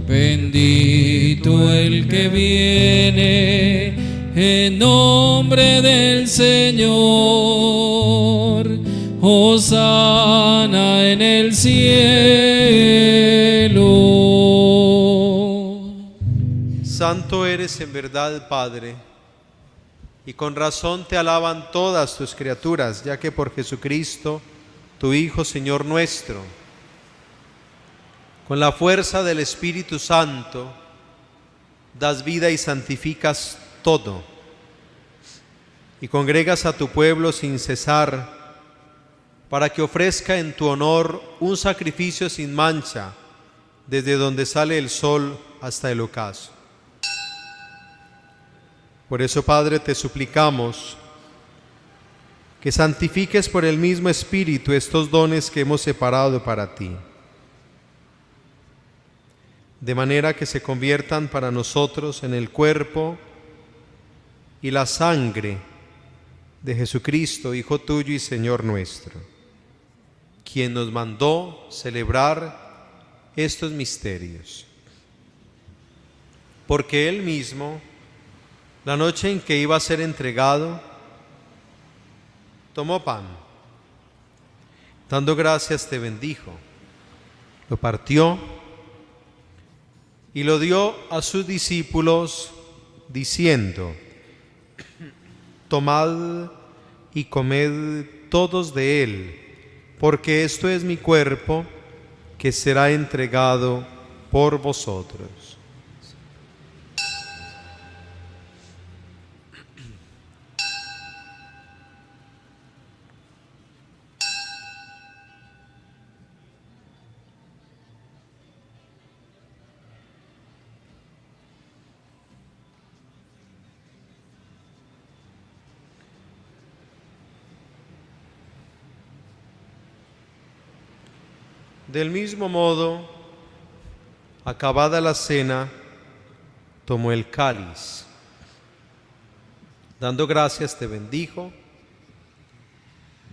bendito el que viene en nombre del Señor. Hosana en el cielo. Santo eres en verdad, Padre, y con razón te alaban todas tus criaturas, ya que por Jesucristo, tu Hijo, Señor nuestro, con la fuerza del Espíritu Santo, das vida y santificas todo, y congregas a tu pueblo sin cesar para que ofrezca en tu honor un sacrificio sin mancha, desde donde sale el sol hasta el ocaso. Por eso, Padre, te suplicamos que santifiques por el mismo Espíritu estos dones que hemos separado para ti, de manera que se conviertan para nosotros en el cuerpo y la sangre de Jesucristo, Hijo tuyo y Señor nuestro, quien nos mandó celebrar estos misterios. Porque Él mismo, la noche en que iba a ser entregado, tomó pan, dando gracias te bendijo, lo partió y lo dio a sus discípulos diciendo: tomad y comed todos de él, porque esto es mi cuerpo que será entregado por vosotros. Del mismo modo, acabada la cena, tomó el cáliz, dando gracias te bendijo,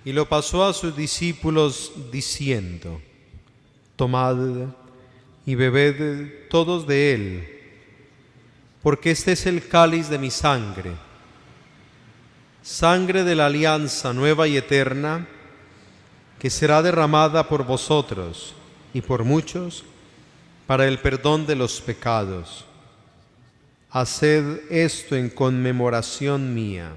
y lo pasó a sus discípulos diciendo: tomad y bebed todos de él, porque este es el cáliz de mi sangre, sangre de la alianza nueva y eterna, que será derramada por vosotros y por muchos para el perdón de los pecados. Haced esto en conmemoración mía.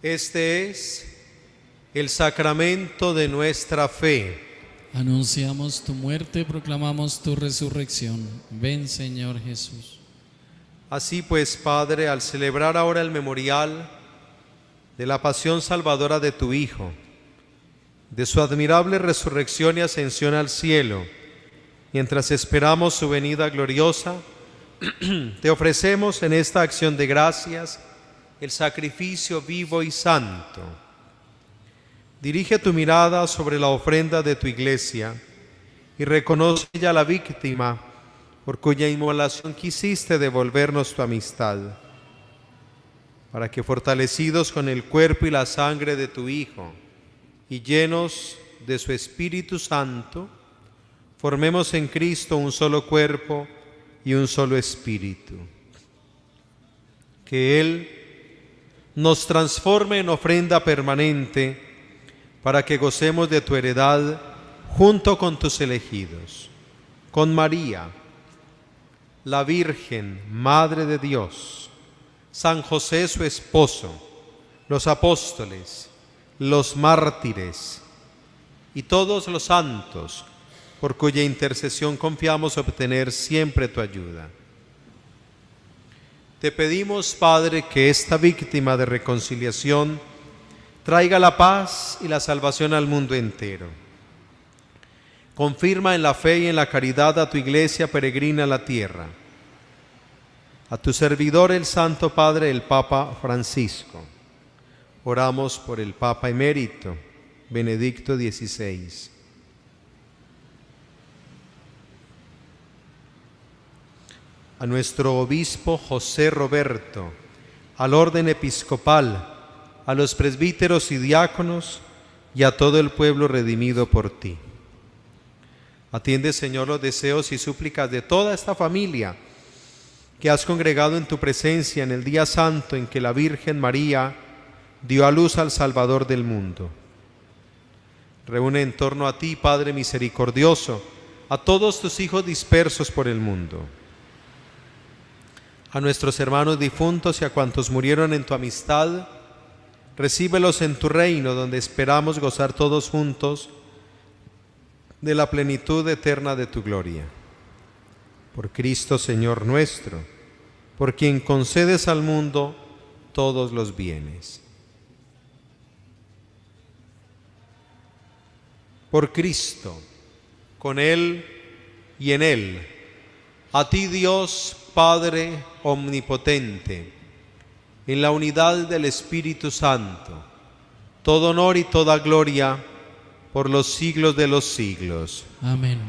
Este es el sacramento de nuestra fe. Anunciamos tu muerte, proclamamos tu resurrección. Ven, Señor Jesús. Así pues, Padre, al celebrar ahora el memorial de la pasión salvadora de tu Hijo, de su admirable resurrección y ascensión al cielo, mientras esperamos su venida gloriosa, te ofrecemos en esta acción de gracias el sacrificio vivo y santo. Dirige tu mirada sobre la ofrenda de tu iglesia y reconoce ya la víctima por cuya inmolación quisiste devolvernos tu amistad, para que fortalecidos con el cuerpo y la sangre de tu Hijo y llenos de su Espíritu Santo, formemos en Cristo un solo cuerpo y un solo espíritu. Que Él nos transforme en ofrenda permanente para que gocemos de tu heredad junto con tus elegidos, con María, la Virgen, Madre de Dios, San José su esposo, los apóstoles, los mártires y todos los santos, por cuya intercesión confiamos obtener siempre tu ayuda. Te pedimos, Padre, que esta víctima de reconciliación traiga la paz y la salvación al mundo entero. Confirma en la fe y en la caridad a tu iglesia peregrina a la tierra, a tu servidor el Santo Padre, el Papa Francisco. Oramos por el Papa emérito, Benedicto XVI. A nuestro obispo José Roberto, al orden episcopal, a los presbíteros y diáconos y a todo el pueblo redimido por ti. Atiende, Señor, los deseos y súplicas de toda esta familia que has congregado en tu presencia en el día santo en que la Virgen María dio a luz al Salvador del mundo. Reúne en torno a ti, Padre misericordioso, a todos tus hijos dispersos por el mundo, a nuestros hermanos difuntos y a cuantos murieron en tu amistad, recíbelos en tu reino, donde esperamos gozar todos juntos de la plenitud eterna de tu gloria. Por Cristo Señor nuestro, por quien concedes al mundo todos los bienes. Por Cristo, con Él y en Él, a ti Dios Padre omnipotente, en la unidad del Espíritu Santo, todo honor y toda gloria por los siglos de los siglos. Amén.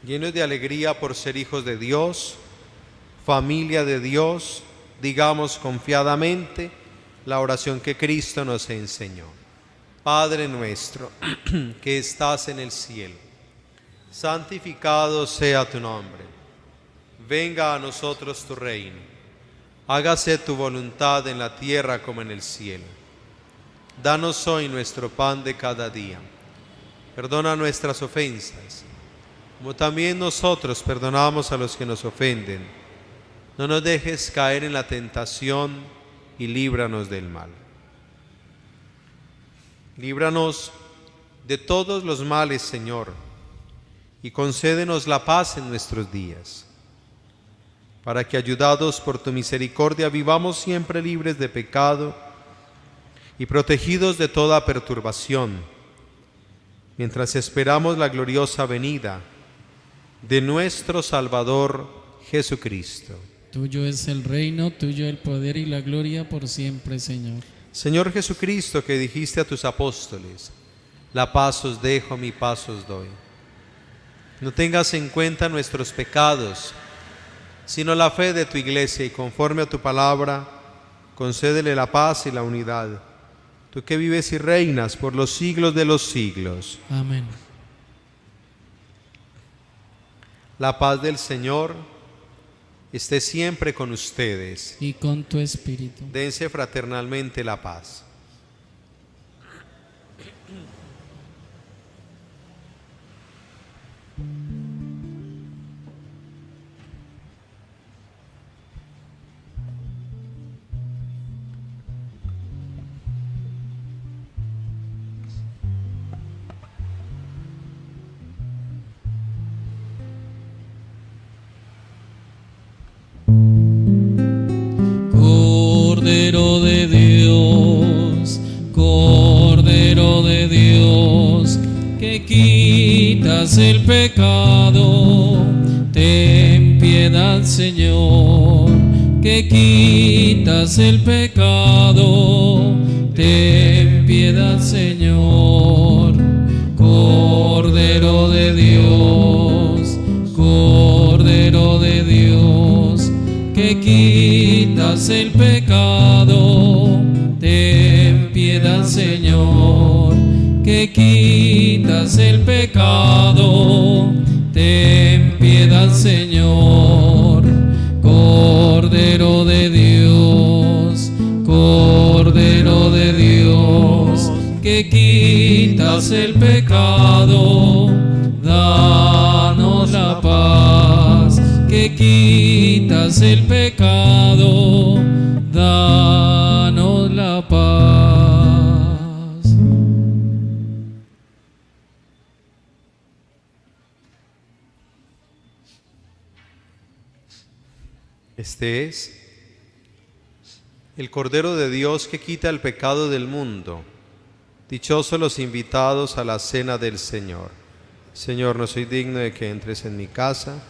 Llenos de alegría por ser hijos de Dios, familia de Dios, digamos confiadamente la oración que Cristo nos enseñó. Padre nuestro, que estás en el cielo, santificado sea tu nombre. Venga a nosotros tu reino. Hágase tu voluntad en la tierra como en el cielo. Danos hoy nuestro pan de cada día. Perdona nuestras ofensas, como también nosotros perdonamos a los que nos ofenden. No nos dejes caer en la tentación y líbranos del mal. Líbranos de todos los males, Señor, y concédenos la paz en nuestros días, para que, ayudados por tu misericordia, vivamos siempre libres de pecado y protegidos de toda perturbación, mientras esperamos la gloriosa venida de nuestro Salvador Jesucristo. Tuyo es el reino, tuyo el poder y la gloria por siempre, Señor. Señor Jesucristo, que dijiste a tus apóstoles: la paz os dejo, mi paz os doy. No tengas en cuenta nuestros pecados, sino la fe de tu iglesia, y conforme a tu palabra, concédele la paz y la unidad. Tú que vives y reinas por los siglos de los siglos. Amén. La paz del Señor esté siempre con ustedes. Y con tu espíritu. Dense fraternalmente la paz. Cordero de Dios, que quitas el pecado, ten piedad, Señor, que quitas el pecado, ten piedad, Señor. Cordero de Dios, Cordero de Dios, que quitas el pecado, ten piedad, Señor, que quitas el pecado, ten piedad, Señor. Cordero de Dios, Cordero de Dios, que quitas el pecado, danos la paz, que quitas el pecado, danos la paz. Este es el Cordero de Dios que quita el pecado del mundo. Dichosos los invitados a la cena del Señor. Señor, no soy digno de que entres en mi casa,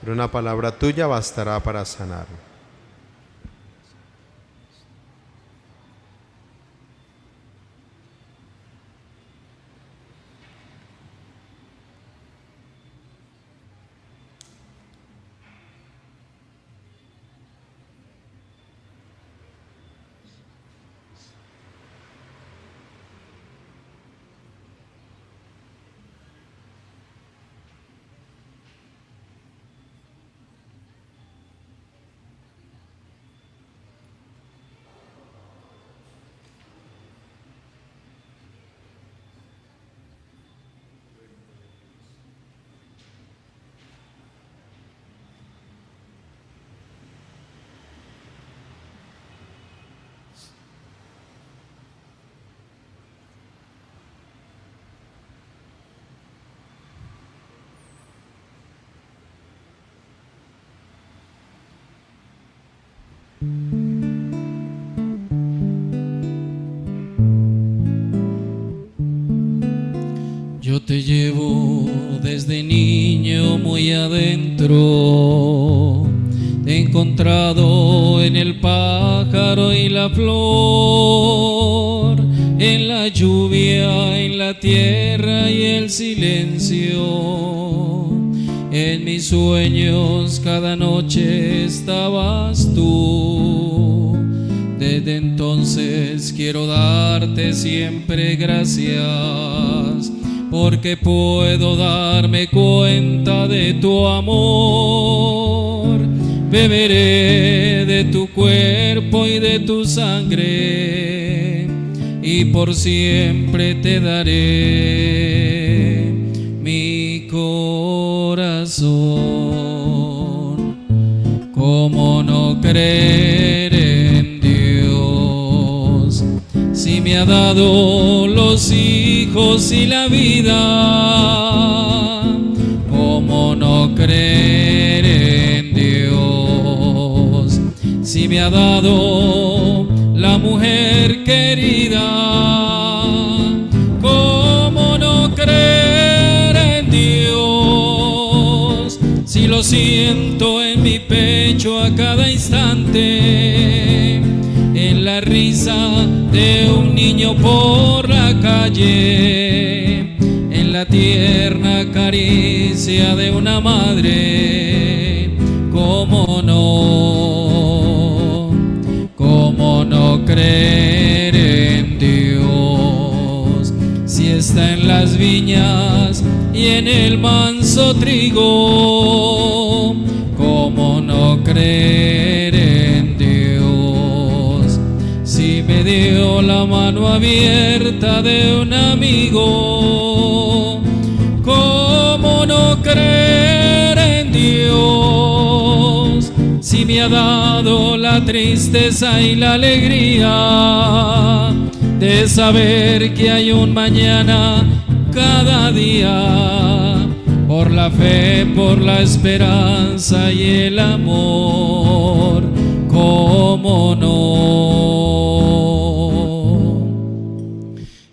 pero una palabra tuya bastará para sanarme. Yo te llevo desde niño muy adentro, te he encontrado en el pájaro y la flor, en la lluvia, en la tierra y el silencio. En mis sueños cada noche estabas tú. Desde entonces quiero darte siempre gracias, porque puedo darme cuenta de tu amor. Beberé de tu cuerpo y de tu sangre, y por siempre te daré mi corazón. ¿Cómo no creer en Dios si me ha dado los hijos y la vida? ¿Cómo no creer en Dios si me ha dado la mujer querida? ¿Cómo no creer en Dios si lo siento en mi pecho a cada instante? En la risa de un niño por la calle, en la tierna caricia de una madre. ¿Cómo no creer en Dios si está en las viñas y en el manso trigo? ¿Cómo no creer en Dios si me dio la mano abierta de un amigo? ¿Cómo no creer en Dios si me ha dado la tristeza y la alegría de saber que hay un mañana cada día? Por la fe, por la esperanza y el amor, ¿cómo no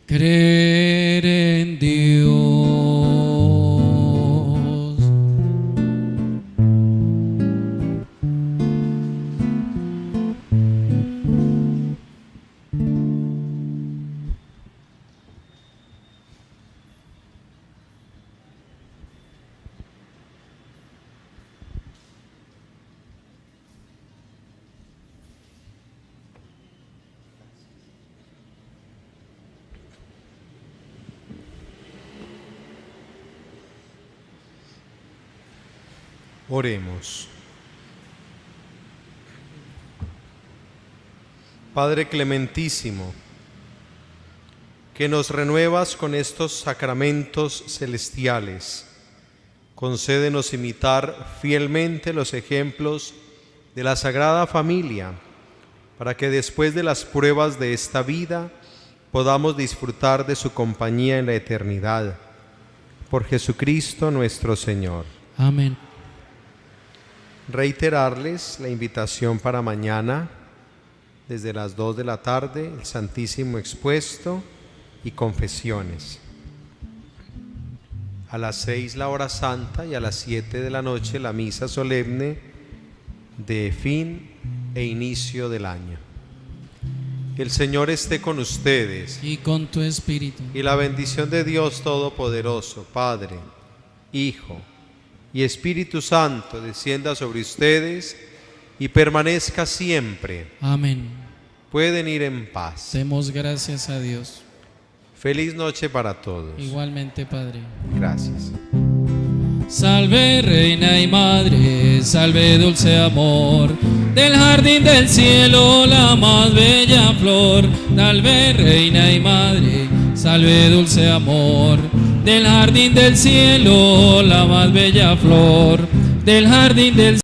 creer en Dios? Oremos. Padre clementísimo, que nos renuevas con estos sacramentos celestiales, concédenos imitar fielmente los ejemplos de la Sagrada Familia, para que después de las pruebas de esta vida podamos disfrutar de su compañía en la eternidad. Por Jesucristo nuestro Señor. Amén. Reiterarles la invitación para mañana, desde las 2 de la tarde, el Santísimo expuesto y confesiones. A las 6 la hora santa y a las 7 de la noche la misa solemne de fin e inicio del año. El Señor esté con ustedes. Y con tu espíritu. Y la bendición de Dios Todopoderoso, Padre, Hijo y Espíritu Santo descienda sobre ustedes y permanezca siempre. Amén. Pueden ir en paz. Demos gracias a Dios. Feliz noche para todos. Igualmente, Padre. Gracias. Salve, Reina y Madre, salve, dulce amor, del jardín del cielo la más bella flor. Salve, Reina y Madre, salve, dulce amor, del jardín del cielo la más bella flor, del jardín del